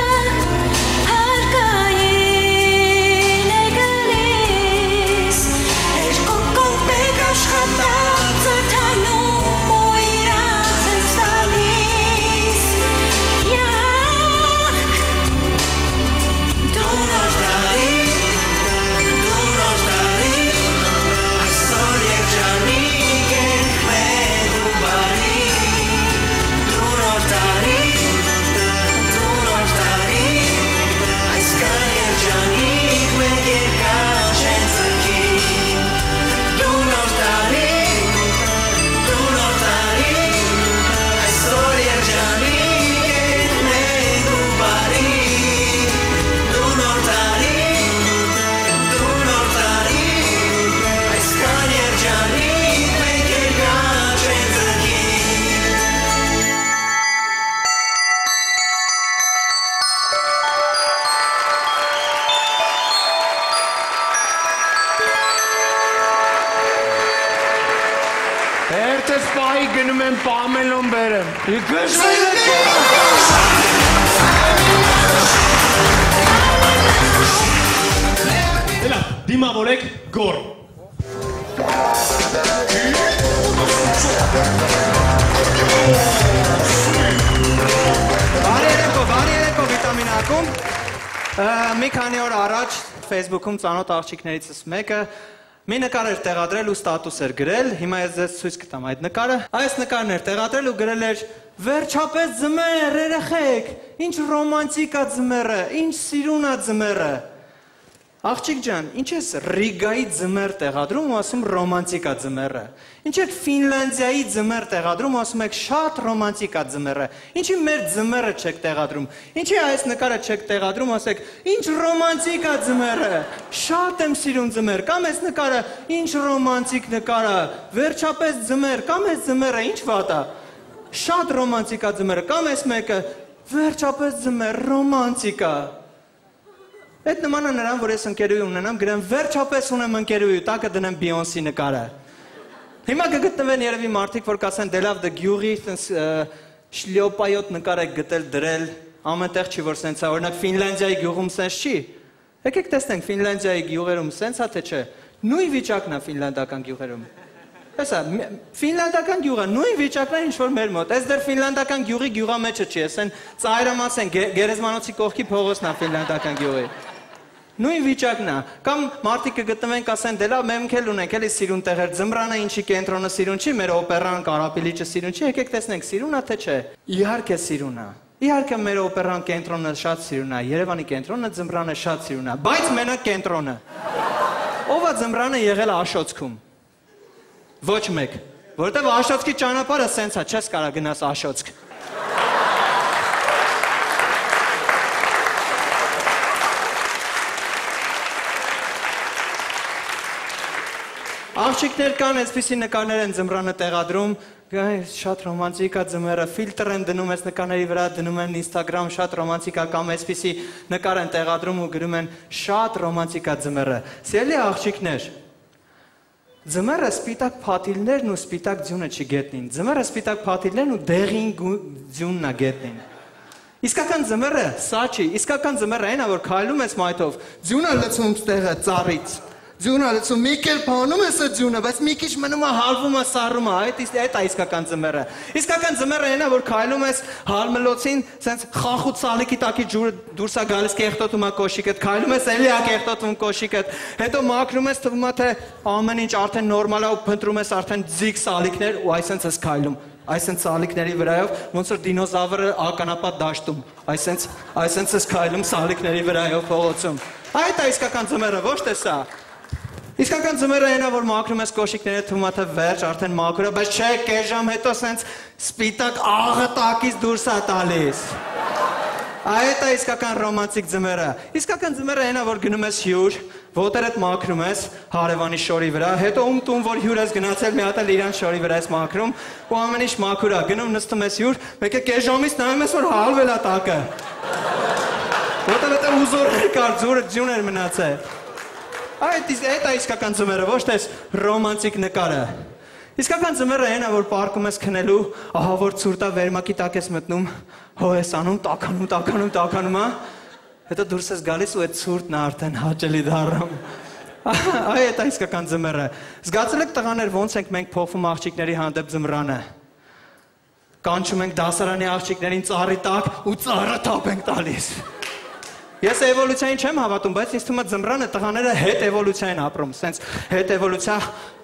հարկային է գալիս Երկու կողմեք աշխատած ըթանում ու իրանց են ստալիս Յախ Դու նոր տարի այսօր երջանիկ ենք մեր ու բարի Հերթս պահի գնում եմ պամելոն բերեմ։ Էլա, դիմավորեք գոր։ Բարի երեկո վիտամին ակում։ Մի քանի օր առաջ Facebook-ում ծանոթ աղջիկներիցս մեկը մի նկար էր տեղադրել ու ստատուս էր գրել, հիմա ես ձեզ ցույց կտամ այդ նկարը։ Այս նկարն էր տեղադրել ու գրել էր վերջապես ձմեռ երեխեք, ինչ ռոմանտիկ է ձմեռը, ինչ սիրուն է ձմեռը։ Աղջիկ ջան, ինչ ես Ռիգայի ձմեռ տեղադրում ու ասում ռոմանտիկ է ձմեռը։ Ինչ եք Ֆինլանդիայի ձմեռ տեղադրում ու ասում եք շատ ռոմանտիկ է ձմեռը։ Ինչի մեր ձմեռը չեք տեղադրում։ Ինչի այս նկարը չեք տեղադրում, ասեք ինչ ռոմանտիկ է ձմեռը։ Շատ եմ սիրում ձմեռ։ Կամ այս նկարը ինչ ռոմանտիկ նկար է։ Վերջապես ձմեռ, կամ այս ձմեռը ինչ վատ է։ Շատ ռոմանտիկ է ձմեռը։ Կամ այս մեկը վերջապես ձմեռ, ռոմանտիկ է։ Այդ նման է նրան, որ ես ընկերուհի ունենամ, գրեմ վերջապես ունեմ ընկերուհի, տակը դնեմ Բիոնսի նկարը։ Հիմա կգտնվեն երևի մարդիկ, որ կասեն դե լավ, դե գյուղի շլյոպայոտ նկար եք գտել դրել, ամենտեղ չի որ սենց է, օրինակ Ֆինլանդիայի գյուղում սենց չի։ Եկեք տեսնենք Ֆինլանդիայի գյուղերում սենց է թե չէ։ Նույն վիճակն է ֆինլանդական գյուղերում։ Հեսա, ֆինլանդական գյուղը նույն վիճակն է ինչ որ մեր մոտ։ Այս դեռ ֆինլանդական գյուղի գյուղամեջը չի, ասեն ծայրամաս են Գերեզմանոցի կողքի փողոցն է ֆինլանդական գյուղի։ Նույն վիճակն է։ Կամ մարդիկ կգտնվեն կասեն դե լավ մենք էլ ունենք էլի սիրուն տեղեր, ձմռանը ինչի կենտրոնը սիրուն չի, մեր օպերան, Կարապիլիչը սիրուն չի, եկեք տեսնենք սիրուն է թե չէ։ Իհարկե սիրուն է։ Իհարկե մեր օպերան կենտրոնը շատ սիրուն է, Երևանի կենտրոնը ձմռանը շատ սիրուն է, բայց մենակ կենտրոնը։ Ով է ձմռանը եղել Աշոցքում։ Ոչ մեկ, որտեվ Աշոցքի ճանապարհը սենց է, չես կարա գնաս Աշոցք։ Աղջիկներ կան, այսպիսի նկարներ են ձմռանը տեղադրում, շատ ռոմանտիկ է ձմեռը, ֆիլտր են դնում այս նկարների վրա, դնում են Instagram, շատ ռոմանտիկ է, կամ այսպիսի նկար են տեղադրում ու գրում են շատ ռոմանտիկ է ձմեռը։ Սիրելի աղջիկներ, ձմեռը սպիտակ փաթիլներն ու սպիտակ ձյունը չի գետնին, ձմեռը սպիտակ փաթիլներն ու դեղին ձյունն է գետնին։ Իսկական ձմեռը սա չի, իսկական ձմեռը այն է, որ քայլում ես մայթով, ձյունը լցում ստեղը ծառից։ Ձյունը լցում, մի կերպ հանում ես այդ ձյունը, բայց մի քիչ մնում է հալվում է, սառում է, այդ է իսկական ձմեռը։ Իսկական ձմեռը այն է, որ քայլում ես հալմլոցին, սենց խախուտ սալիկի տակի ջուրը դուրս է գալիս, կեղտոտում է կոշիկդ, քայլում ես էլի է կեղտոտում կոշիկդ, հետո մաքրում ես, թվում է թե ամեն ինչ արդեն նորմալ է ու փնտրում ես արդեն ձիգ սալիկներ ու այսենց ես քայլում։ Այսենց սալիկների վրայով, ոնց որ դինոզավրը ականապատ դաշտում, այսենց ես քայլում սալիկների վրայով փողոցում։ Այդ է իսկական ձմեռը, ոչ թե սա։ Իսկական ձմեռը այն է, որ մաքրում ես կոշիկները, թվում է թե վերջ, արդեն մաքուր է, բայց չէ, կես ժամ հետո սենց սպիտակ աղը տակից դուրս է տալիս։ Այդ է իսկական ռոմանտիկ ձմեռը։ Իսկական ձմեռը այն է, որ գնում ես հյուր, ոտերդ մաքրում ես հարևանի շորի վրա, հետո ում տուն, որ հյուր ես գնացել, մի հատ էլ իրան շորի վրա ես մաքրում, ու ամեն ինչ մաքուր է, գնում նստում ես հյուր, մեկ է կես ժամից նայում ես, որ հալվել է տակը։ Որտեղ դա ուզոր կար ձուրը ջուն էր մնացել։ Այդ է իսկական ձմեռը, ոչ թե ռոմանտիկ նկարը։ Իսկական ձմեռը այն է, որ պարկում ես քնելու, ահա որ ցուրտա վերմակի տակ ես մտնում, հո ես անում, տականում, հետո դուրս ես գալիս ու այդ ցուրտն արդեն հաճելի դառնում։ Այդ է իսկական ձմեռը։ Զգացել եք տղաներ ոնց ենք մենք փոխվում աղջիկների հանդեպ ձմռանը։ Կանչում ենք դասարանի աղջիկներին ծառի տակ ու ծառը թափ ենք տալիս։ Ես էվոլյուցիային չեմ հավատում, բայց ինձ թվում է ձմռանը տղաները հետ էվոլյուցիա են ապրում, սենց հետ էվոլյուցիա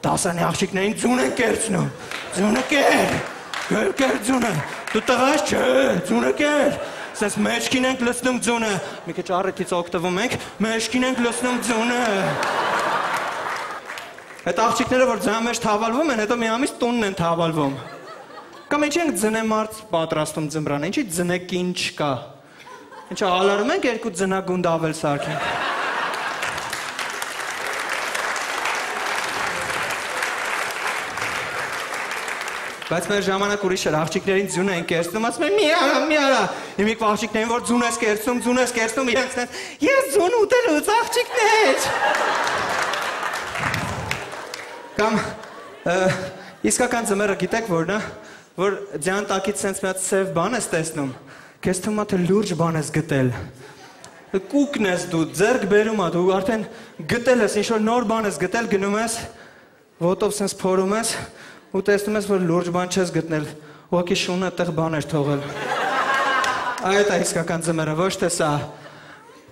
դասարանի աղջիկներին ձուն են կերցնում։ Ձունը կեր ձունը։ Դու տղա ես, չէ, ձունը կեր։ Սենց մեջքին ենք լցնում ձունը։ Մի քիչ առիթից օգտվում ենք, մեջքին ենք լցնում ձունը։ Այդ աղջիկները, որ ձյան մեջ թավալվում են, հետո մի ամիս տունն են թավալվում։ Կամ ինչի ենք ձնեմարդ պատրաստում ձմռանը, ինչի ձնեկին չկա։ Ինչա ալարում ենք երկու ձնագունդ ավել սարքենք։ Բայց մեր ժամանակ ուրիշ էր, աղջիկներին ձուն էին կերցնում, ասում են մի արա, իմիք աղջիկներին, որ ձուն ես կերցնում, իրենց նենց, ես ձուն ուտելուց աղջիկներ։ Կամ իսկական ձմեռը գիտեք որն է, որ ձյան տակից սենց մի հատ սև բան ես տեսնում, քեզ թվում է թե լուրջ բան ես գտել։ Կուկն ես դու, ձեռք բերում ես, դու արդեն գտել ես, ինչ-որ նոր բան ես գտել, գնում ես, ոտով սենց փորում ես, ու տեսնում ես, որ լուրջ բան չես գտնել, ուղղակի շունը այդտեղ բան էր թողել։ Այդ է իսկական ձմեռը, ոչ թե սա։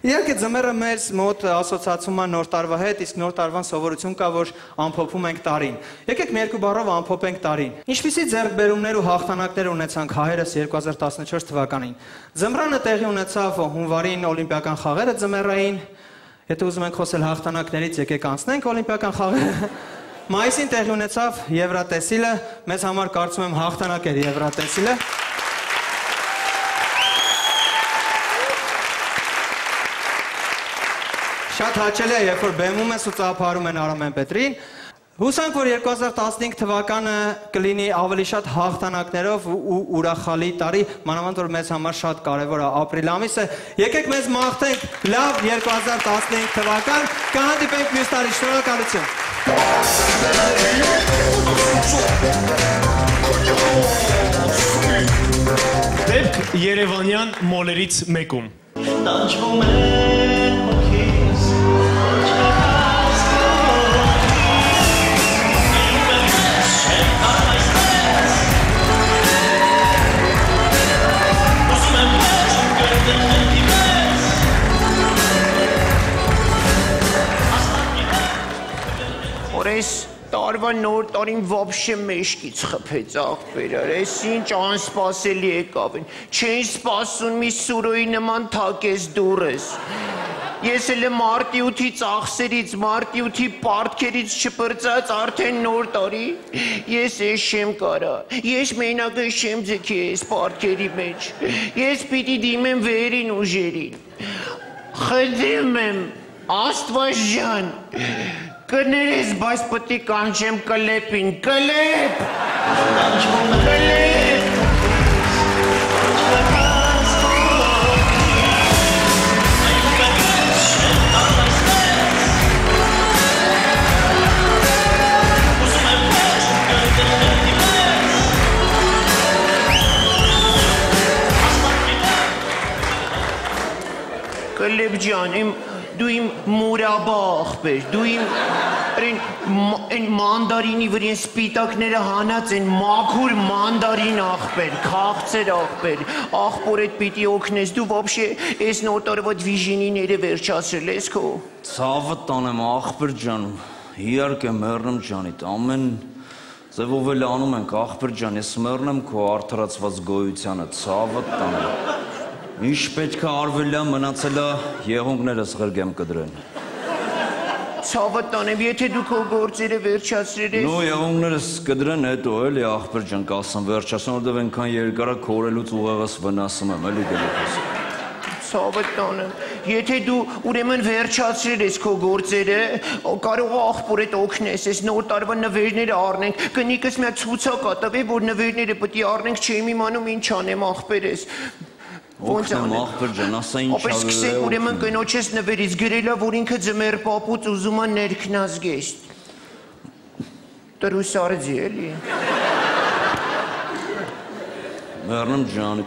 Իհարկե ձմեռը մեզ մոտ ասոցացում է նոր տարվա հետ, իսկ նոր տարվան սովորություն կա, որ ամփոփում ենք տարին։ Եկեք մի երկու բառով ամփոփենք տարին։ Ինչպիսի ձեռքբերումներ ու հաղթանակներ ունեցանք հայերս 2014 թվականին։ Ձմռանը տեղի ունեցավ հունվարին օլիմպիական խաղերը ձմեռային։ Եթե ուզում ենք խոսել հաղթանակներից, եկեք անցնենք օլիմպիական խաղերը։ Մայիսին տեղի ունեցավ Եվրատեսիլը, մեզ համար կարծում եմ հաղթանակ էր Եվրատեսիլը։ Շատ հաճելի է, երբ որ բեմում ես ու ծափարում են Արամեն Պետրին։ Հուսանք, որ 2015 թվականը կլինի ավելի շատ հաղթանակներով ու ուրախալի տարի, մանավանդ որ մեզ համար շատ կարևոր է ապրիլ ամիսը։ Եկեք մեզ մաղթենք լավ 2015 թվական, կհանդիպենք մյուս տարի, շնորհակալություն։ Դեպք Երևանյան մոլերից մեկում։ Տանջվում է հոգիս, Օրես տարվա նոր տարին վաբշե մեշկից խփեց աղբերար, ես ինչ անսպասելի եկավ են, չեն սպասուն մի սուրոյի նման թակես դուրս, ես էլ մարտի 8-ի ծախսերից, մարտի 8-ի պարտքերից չպրծած արդեն նոր տարի, ես ես շեմ կարա, ես մենակը շեմ ձգի ես պարտքերի մեջ, ես պիտի դիմեմ վերին ուժերին, խնդրում եմ, Աստված ջան, կներես, բայց պտի կանչեմ կլեպին, կլեպ, կլեպ, կլեպ ջան, դու իմ մուրաբա աղբեր, դու իմ մանդարինի վր են սպիտակները հանած են, մաքուր մանդարին աղբեր, քաղցեր աղբեր, աղբոր էդ պիտի օգնես, դու վաբշե ես նոր տարվա դվիժինիները վերջացրել ես քո։ Ցավը տանեմ աղբեր ջան, իհարկե մեռնում ջանիդ, ամեն ձևով էլ անում ենք աղբեր ջան, ես մեռնեմ քո արդարացված գոյությանը, ցավը տանեմ։ Ինչ պետք է արվելա, մնացելա եղունգներս ղրգեմ կդրեն։ Ցավը տանեմ, եթե դու քո գործերը վերջացրել ես։ Նո, եղունգներս կդրեն հետո էլի աղբեր ջան կասեմ վերջացան, որտեղ այնքան երկարա քորելուց ուղեղս վնասում եմ, էլի գլուխս։ Ցավը տանեմ, եթե դու ուրեմն վերջացրել ես քո գործերը, կարող է աղբոր հետ օգնես, ես նոր տարվա նվերները առնենք, կնիկս մի հատ ցուցակ ա տվի, որ նվերները պետք է առնենք, չեմ իմանում ինչ անեմ աղբեր ես։ Օգնեմ ախպեր ջան, ասա ինչ Ապա սկսենք ուրեմն կնոջս նվերից գրելա, որ ինքը ձմեր պապուց ուզում է ներքնազգեստ։ Տրուս արեցի էլի։ Մեռնեմ ջան,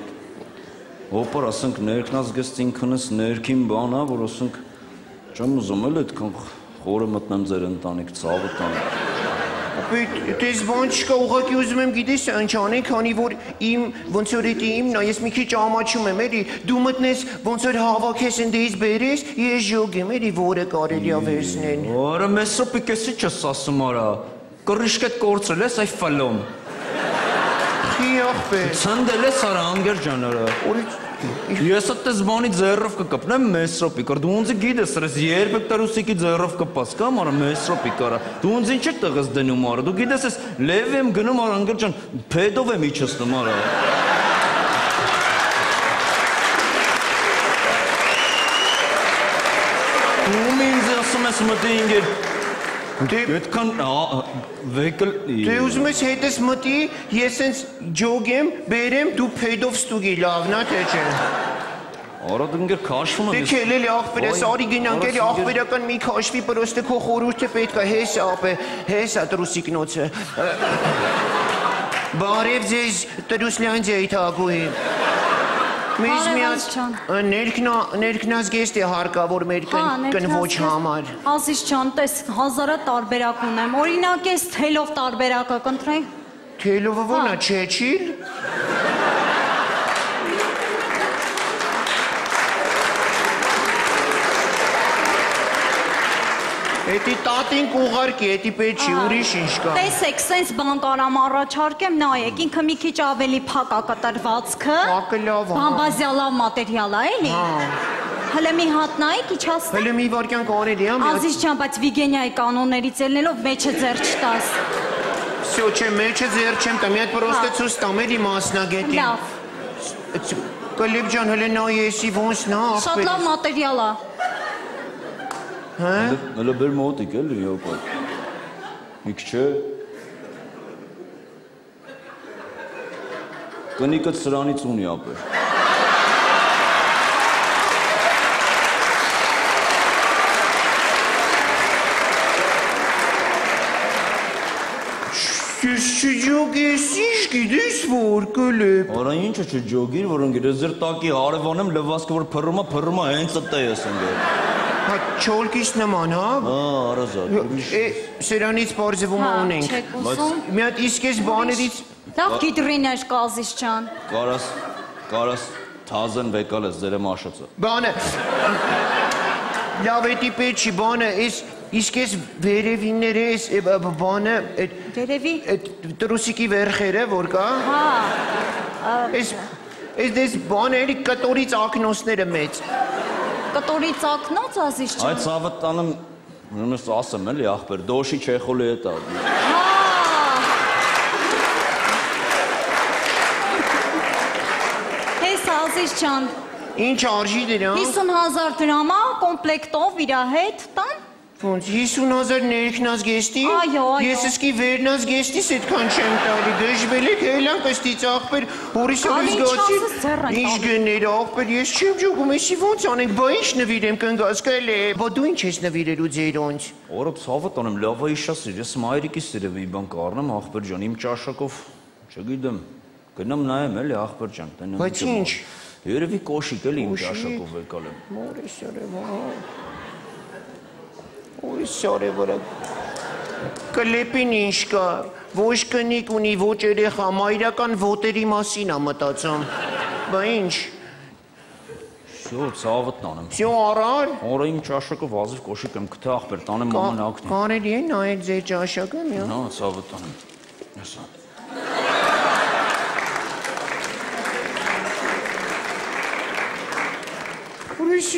հոպար ասենք ներքնազգեստ ինքնս ներքին բան է, որ ասենք չեմ ուզում էլ այդքան խորը մտնեմ ձեր ընտանիք, ցավը տանեմ։ Դες բան չկա, ուղղակի ուզում եմ գիտես ինչ անենք, քանի որ իմ ոնց որ էդի իմն է, ես մի քիչ ամաչում եմ, էլի, դու մտնես ոնց որ հավաքես ընդից բերես, ես ժոգեմ, էլի, որը կարելի է վերցնել։ Արա մեզ սոպիկեսի չես ասում արա, կռիշկետ կորցրել ես այ ֆալոմ։ Խի ախպեր։ Ցնդել ես արա անգեր ջան արա։ Ես այդպես բանի ձեռով կկպնեմ մեսրոպիկ, դու ոնց գիտես, ես երբեք տարուսիկի ձեռով կպաս կամ արա մեսրոպիկ արա, դու ոնց ինչ եք տղս դնում արա, դու գիտես ես լև եմ գնում արա անգր ջան, փեդով եմ իջեցնում արա։ Դու ինձ ասում ես մտի ինգեր, այդքան վեկլ… Դե ուզում ես հետս մտի, եսենց ջոգեմ, բերեմ, դու փեդով ստուգի, լավն է թե չէ։ Արա դու ինգեր քաշվում եմ։ Դե քել էլի ախպեր ես, արի գնանք էլի ախպերական մի քաշվի, պրոստը քո խորհուրդը պետք է, հեսա ապե, հեսա տրուսիկնոցը։ Բարև ձեզ տրուսլանդիայի թագուհի։ Մեզ միած ներքնազգեստ է հարկավոր մեր կնվոջ համար։ Ազիզ ջան, տես հազարը տարբերակ ունեմ, օրինակ ես թելով տարբերակը կընտրենք։ Թելովը ոնա չեչիլ։ Էդի տատին կուղարկի, էդի պետ չի, ուրիշ ինչ կա։ Տեսեք, սենց բան կարամ առաջարկեմ, նայեք, ինքը մի քիչ ավելի փակ ակատարվածքը։ Փակը լավ է։ Բամբազյա լավ մատերիալ է, էլի։ Հələ մի հատ նայեք, իջացնեք։ Հələ մի վարքյան կարելի է։ Ազիզ ջան, բայց Վիգենիայի կանոններից ելնելով մեջը ձեռ չտաս։ Всё, չէ, մեջը ձեռ չեմ տա, մի հատ պրոստը ցույց տամ էլի մասնագետին։ Լավ։ Կլիբ ջան, հələ նայեսի ոնց նա։ Շատ լավ մատերիալ է։ Հələ բեր մոտիկ էլի հոպա։ Իք չէ։ Կնիկը սրանից ունի ապեր։ Ես չջոգես, ինչ գիտես որ կլեբ։ Արա ինչը չջոգիր, որ ընգեր, ես ձեր տակի հարևան եմ, լվասկը որ փռում է, հենց ըտե ես ընգեր։ Հա չոլկից նման, հա։ Արա զատ։ Սրանից պարզվում է ունենք։ Չեք ուզում։ Մի հատ իսկ ես բաներից… Լավ գիտրիներ կա Ազիզ ջան։ Կարաս թազեն վեկալ ես ձեր եմ աշացը։ Բանը… Լավ էդի պետ չի, բանը, իսկ ես վերևիններ ես, բանը… Վերևի։ Տրուսիկի վերխերը, որ կա։ Հա։ Ես բանը էլի կտորից ակնոսները մեծ։ Կտորից ակնոց Ազիզ ջան։ Այդ ցավը տանեմ, նույնս ասեմ էլի ախպեր, դոշի չեխոլի է տա։ Հա։ Հես Ազիզ ջան։ Ինչ արժի դրան։ 50,000 դրամա կոմպլեկտով իրա հետ տան։ Ոնց 50,000 ներքնազգեստի։ Այո։ Ես իսկի վերնազգեստիս այդքան չեմ տալի։ Դժվել եք հելանք ըստից ախպեր, հորիսովից գացի։ Ինչ գներ ախպեր, ես չեմ ջոգում, էսի ոնց անենք, բա ինչ նվիրեմ կնգաս կել է։ Բա դու ինչ ես նվիրելու ձերոնց։ Օրը ցավը տանեմ, լավ է իշասիր, ես մայրիկիս սիրևի բան կառնեմ ախպեր ջան, իմ ճաշակով, չգիտեմ, գնամ նայեմ էլի ախպեր ջան, տենեմ։ Բայց ինչ։ Երևի կոշիկ էլի իմ ճաշակով եկալ եմ։ Մորես արևա։ Ուրիշ արևորա։ Կլեպին ինչ կա, ոչ կնիկ ունի, ոչ երեխա, մայրական ոտերի մասին է մտածում։ Բա ինչ։ Всё, ցավը տանեմ։ Всё առար։ Օրը իմ ճաշակով ազիվ կոշիկ եմ գտա ախպեր, տանեմ մաման ակնի։ Կարելի է նայել ձեր ճաշակը մի։ Հա, ցավը տանեմ։ Հեսա։ Ուրիշ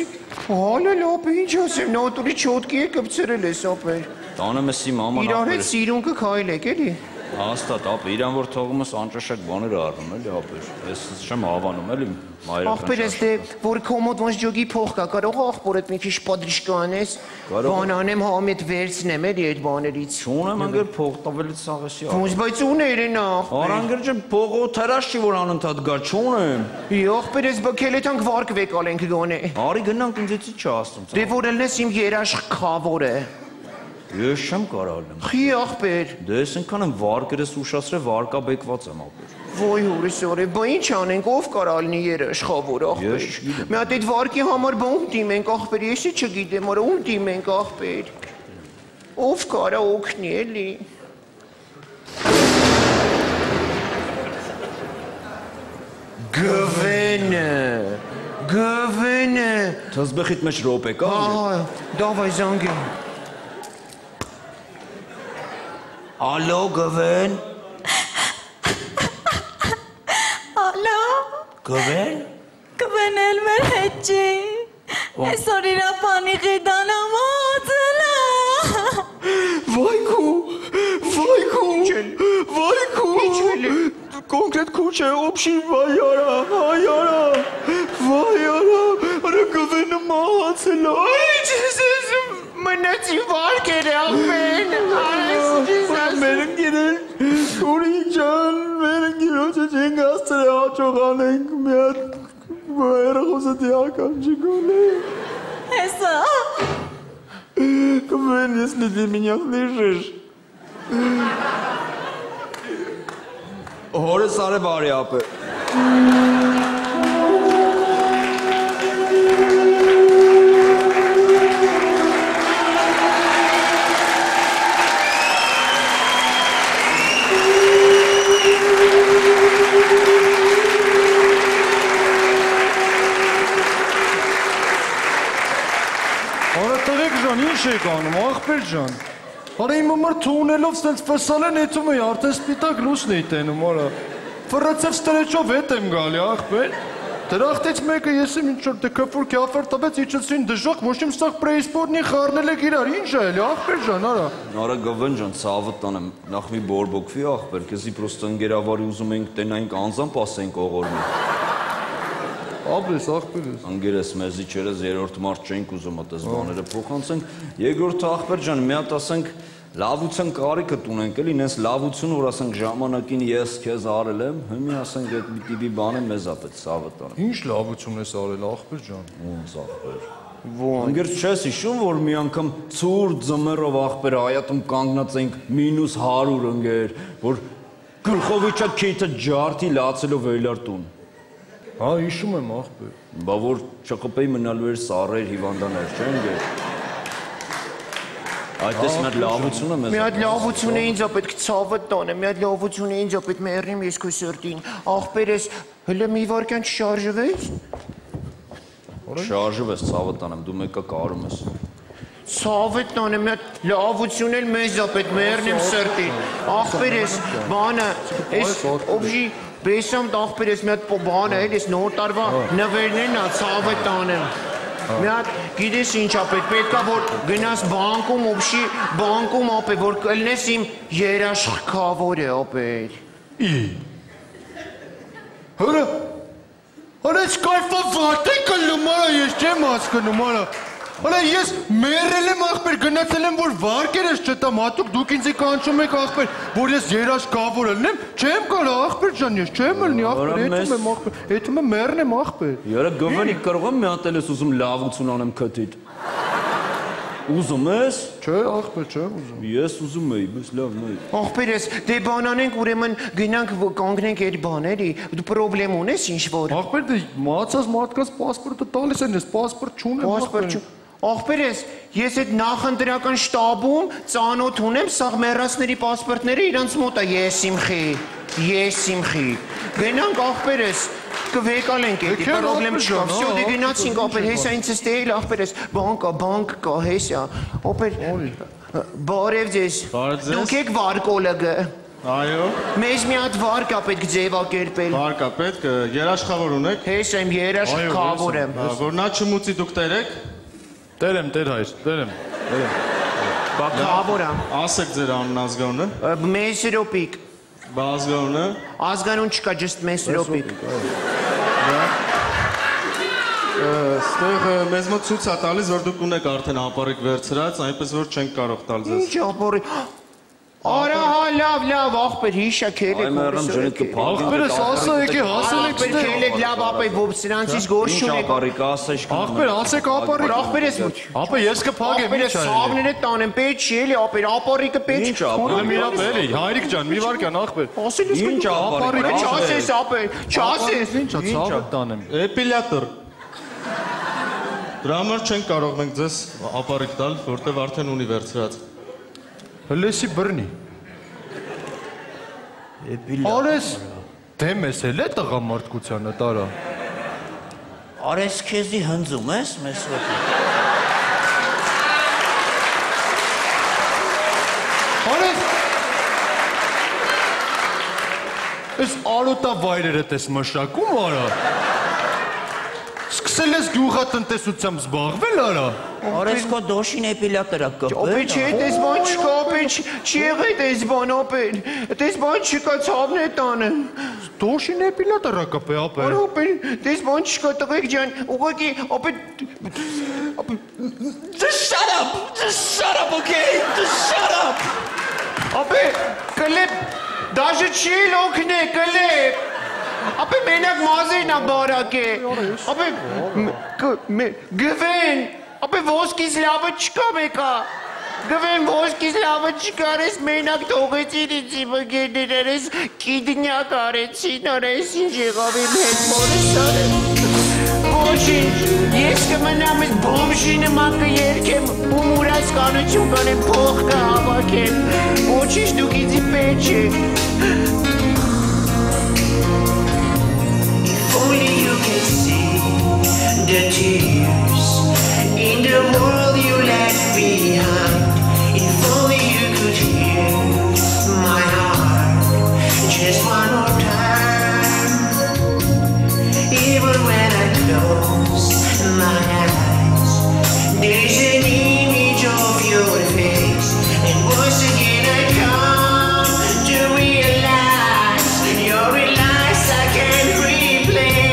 հալը լապ ինչ ասեմ, նա դուրի չոտքի է կպցրել ես ապեր։ Տանեմ ես իմ մաման ախպեր։ Իրար հետ սիրունքը քայլեք էլի։ Հաստատ, ապա իրան որ թողում ես անճաշակ բաներ առնում էլի, ապեր։ Ես չեմ հավանում էլի մայրական։ Ախպերս դե որ կոմոդ ոնց ջոգի փող կա, կարող ախպորդ մի քիչ պատրիշկա անես։ Բան անեմ համիդ վերցնեմ էլի այդ բաներից։ Չունեմ անգեր փող տվելից սաղեսի։ Ոնց բայց ուներ են ախպեր։ Արանգեր ջան փողո թրաշ չի որ անընդհատ գա, չունեմ։ Ախպերս բքելեթանք վարկ վեկալենք գոնե։ Արի գնանք ինձից չասում։ Դե որ ելնես իմ երաշխ խավորը։ Ես չեմ կարող ալեմ։ Խի ախպեր։ Դե ես ինքան եմ վարկերս ուշացրել վարկաբեկված եմ ապեր։ Ոյ հորիս օրե, բա ինչ անենք, ով կարող լինի երաշխավոր ախպեր։ Մի հատ այդ վարկի համար բա ում դիմենք ախպեր, ես չգիտեմ, արա ում դիմենք ախպեր։ Ով կարա օգնի էլի։ Գվենը։ Թզբեխիտ մեջ ռոպե կա։ Դավայ զանգեմ։ Ալո, Գվեն։ Ալո։ Գվեն։ Գվեն էլ մեր հետ չի։ Այսօր իրա պանիղի դանամածելա։ Վայքու։ Կոնկրետ քուչ է, օբշի վայարա, արա Գվենը մահացել է։ Ինչ ես մնացի վարկեր ախպեն։ Մերնգիրել, ուրի ջան, մերնգիրոչը չենք աստրե հաճող անենք, մի հատ երախոսը դիական չգոնե։ Հեսա։ Գվեն, ես լիդի մինյակ լիժեր։ Հորս արե բարի ապը։ Ինչ եք անում, ախպեր ջան։ Արա իմ համար թունելով սենց ֆսալ են էթում էի, արդեն սպիտակ լուսն էի տենում, արա։ Ֆրացև ստրեչով հետ եմ գալի, ախպեր։ Դրախտից մեկը ես եմ ինչ-որ դե կպուր կյաֆեր տվեց, իչեցին դժող, ոչիմ ստաղ պրեիսպորնի խարնել եք իրար, ինչ է էլի, ախպեր ջան, արա։ Արա Գվեն ջան, ցավը տանեմ, նախ մի բորբոքվի ախպեր, կեզի պրոստը ընգերավարի ուզում էինք տենայինք անձամբ ասենք օղորնի։ Աբես, ախպերս։ Անգերես մեզի չերես երորդ մարդ չենք ուզում ատես բաները փոխանցենք, երկրորդը ախպեր ջան, մի հատ ասենք լավության կարիքը տունենք էլի, նենց լավություն, որ ասենք ժամանակին ես քեզ արել եմ, հիմի ասենք այդ մի տիպի բան է մեզ ապետ սավը տանը։ Ինչ լավություն ես արել, ախպեր ջան։ Ոնց ախպեր։ Անգերս չես հիշում, որ մի անգամ ցուրտ ձմեռով ախպեր հայատում կանգնած ենք -100 ընկեր, որ գլխովիչա քեթը ջարդի լացելով էլար տուն։ Հա, հիշում եմ ախպեր։ Բա որ չխփեի մնալու էր սառեր հիվանդաներ, չէ՞ ընկեր։ Այդպես մի հատ լավություն եմ ես։ Մի հատ լավություն է ինձ պետք ցավը տանը, մի հատ լավություն է ինձ պետք մեռնեմ ես քո սրտին։ Ախպերս, հələ մի վարքան չշարժվես։ Շարժվես ցավը տանեմ, դու մեկը կարում ես։ Ցավը տանը, մի հատ լավություն էլ մեզ պետք մեռնեմ սրտին։ Ախպերս, բանը, այս օբժի Բեսամ ախպերս մի հատ բան է, ես նոր տարվա նվերներն ա ցավը տանեմ։ Մի հատ գիտես ինչ ապետ, պետք է որ գնաս բանկում, օբշի բանկում ապետ, որ կլնես իմ երաշխավորը ապետ։ Հորա սկայֆա վատ է կլում, արա ես չեմ հասկնում, արա։ Արա ես մերել եմ ախպեր, գնացել եմ, որ վարկեր ես չտամ, հատուկ դուք ինձի կանչում եք ախպեր, որ ես երաշխավոր ելնեմ, չեմ կարա ախպեր ջան, ես չեմ ելնի ախպեր, էթում եմ մերնեմ ախպեր։ Յորա գվանի կարող եմ մի հատ էլ ես ուզում լավություն անեմ քթիդ։ Ուզում ես։ Չէ, ախպեր, չեմ ուզում։ Ես ուզում էի, բայց լավ նայ։ Ախպերս, դե բան անենք, ուրեմն գնանք կանգնենք այդ բաների, դու պրոբլեմ ունես ինչ-որ։ Ախպեր, դե մահացած մարդկանց պասպորտը տալիս են, ես պասպորտ չունեմ, ախպեր։ Ախպերս, ես այդ նախընտրական շտաբում ծանոթ ունեմ, սաղ մեռածների պասպորտները իրանց մոտ է, ես իմ խի։ Գնանք ախպերս, կվեկալենք էդի, պրոբլեմ չկա, վսյո դե գնացինք ախպեր, հեսա ինձ ստեյլ ախպերս, բանկ կա, հեսա, ախպեր, բարև ձեզ, դուք եք վարկոլոգը։ Այո։ Մեզ մի հատ վարկ ա պետք ձևակերպել։ Վարկ ա պետք, երաշխավոր ունեք։ Հեսա իմ երաշխավոր եմ։ Որ նա չմուծի դուք տերեք։ Տեր եմ, տեր հայր, տեր եմ։ Բակավոր է։ Ասեք ձեր անուն ազգանունը։ Մեսրոպիկ։ Բա ազգանունը։ Ազգանուն չկա, just Մեսրոպիկ։ Ստեղ մեզ մոտ ցույց է տալիս, որ դուք ունեք արդեն ապարիկ վերցրած, այնպես որ չենք կարող տալ ձեզ։ Ինչ ապարիկ։ Արա, լավ, աղբեր հիշակ ելեք։ Աղբերս ասա եկի հասել եք ստեղ։ Աղբեր ելեք լավ ապե ոբ սրանցից գործ չունեք։ Ինչ ապարիկ ասես։ Աղբեր ասեք ապարիկ։ Աղբերս ապա ես կփագեմ ինչ այ։ Սավները տանեմ, պետք չի էլի ապեր, ապարիկը պետք։ Ինչ ապարիկ։ Միրաբելի, հայրիկ ջան, մի վարքան աղբեր։ Ասելիս Ինչ ապարիկ։ չասես ապեր, չասես։ Ինչա ցավը տանեմ։ Էպիլյատոր։ Դրա համար չենք կարող մենք ձեզ ապարիկ տալ, որտեվ արդեն ունի վերցրած։ Հլեսի բռնի։ Արես դեմ ես էլ է տղամարդկությանը տարա։ Արես քեզի հնձում ես, մեզ ոքի։ Արես Ես արոտա վայրերը տես մշակում արա։ Սկսել ես գյուղատնտեսությամբ զբաղվել արա։ Արես քո դոշին էպիլյատորա կպել։ Ապե չէ, դες բան չկա, ապե չի եղել դες բան, ապե։ Դες բան չկա, ցավն է տանը։ Դոշին էպիլյատորա կպե, ապե։ Արա, ապե, դες բան չկա, տղեկ ջան, ուղղակի, ապե Just shut up, okay? Just shut up. Ապե, կլեպ, դաժե չի լոքն է, կլեպ։ Ապե մենակ մազերն է բարակ է։ Ապե գվեն, ապե ոսկիս լավը չկա մեկա։ Գվեն ոսկիս լավը չկա, ես մենակ թողեցին ինձի մգերներ, ես կիդնյակ արեցին, արես ինչ եղավ իմ հետ մորս արեմ։ Ոչինչ, ես կմնամ ես բոմժի նման կերքեմ, ու մուրայս կանություն կանեմ, փող կհավաքեմ, ոչինչ դուք ինձի պետք չեք։ Only you can see the tears in the world you left behind. If only you could hear my heart just one more time. Even when I close my eyes, there's an image of your face, and once again I come to realize you're in lies I can't replace.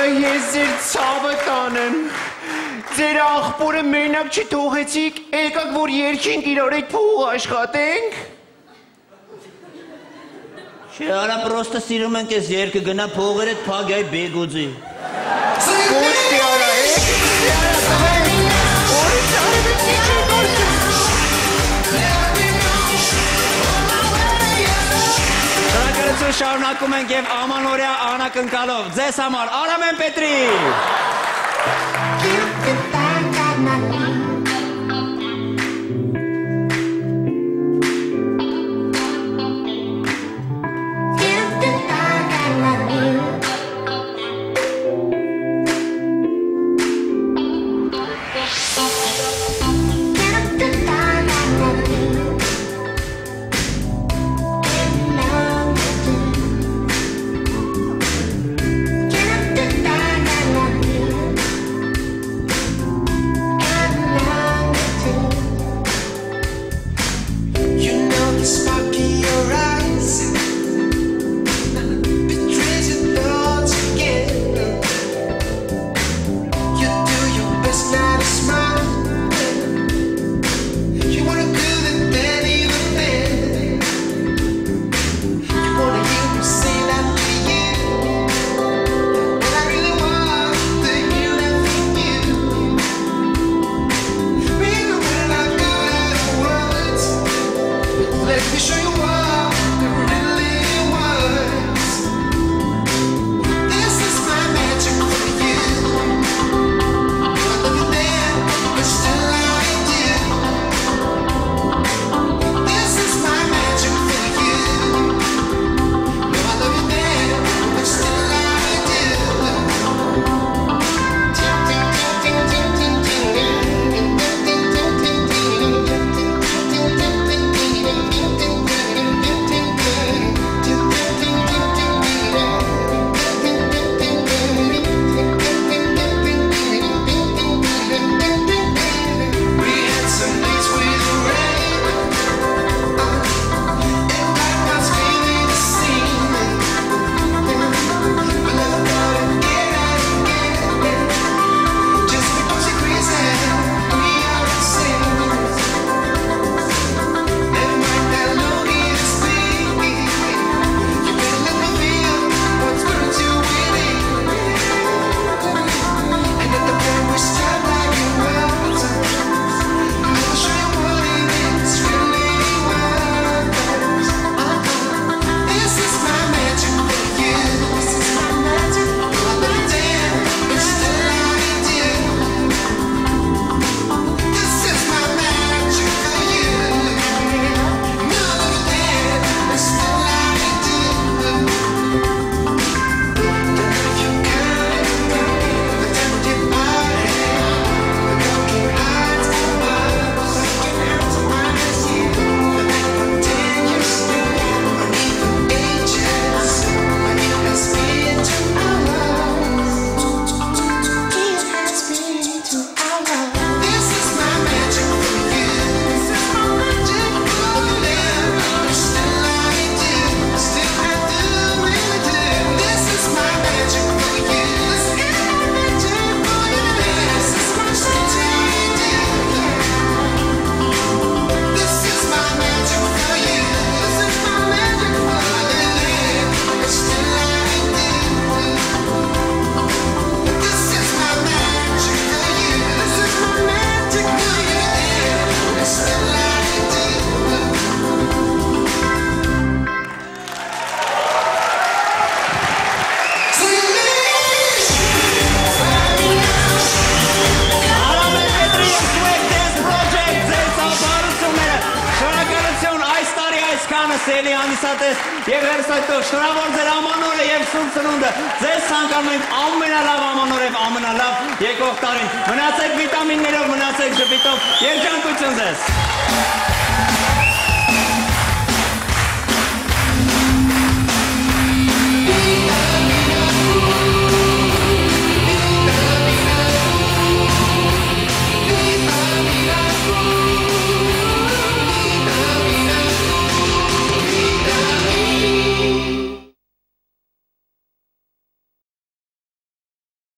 Ես ձեր ցավը տանեմ, ձեր աղբորը մենակ չթողեցիք, եկաք որ երկինք իրար այդ փող աշխատենք։ Չէ, արա պրոստը սիրում ենք ես երկը գնա փողեր էդ փագ այ բեգուձի։ Ոստի արա, Շարունակում ենք եւ ամանորյա անակնկալով ձեզ համար Արամեն Պետրիկ Սելի անիսատես և հերսայտող շնորհավոր ձեր ամանորը և սուրբ ծնունդը ձեզ ցանկանում ենք ամենալավ ամանոր և ամենալավ եկող տարին։ Մնացեք վիտամիններով, մնացեք ժպիտով, երջանկություն ձեզ։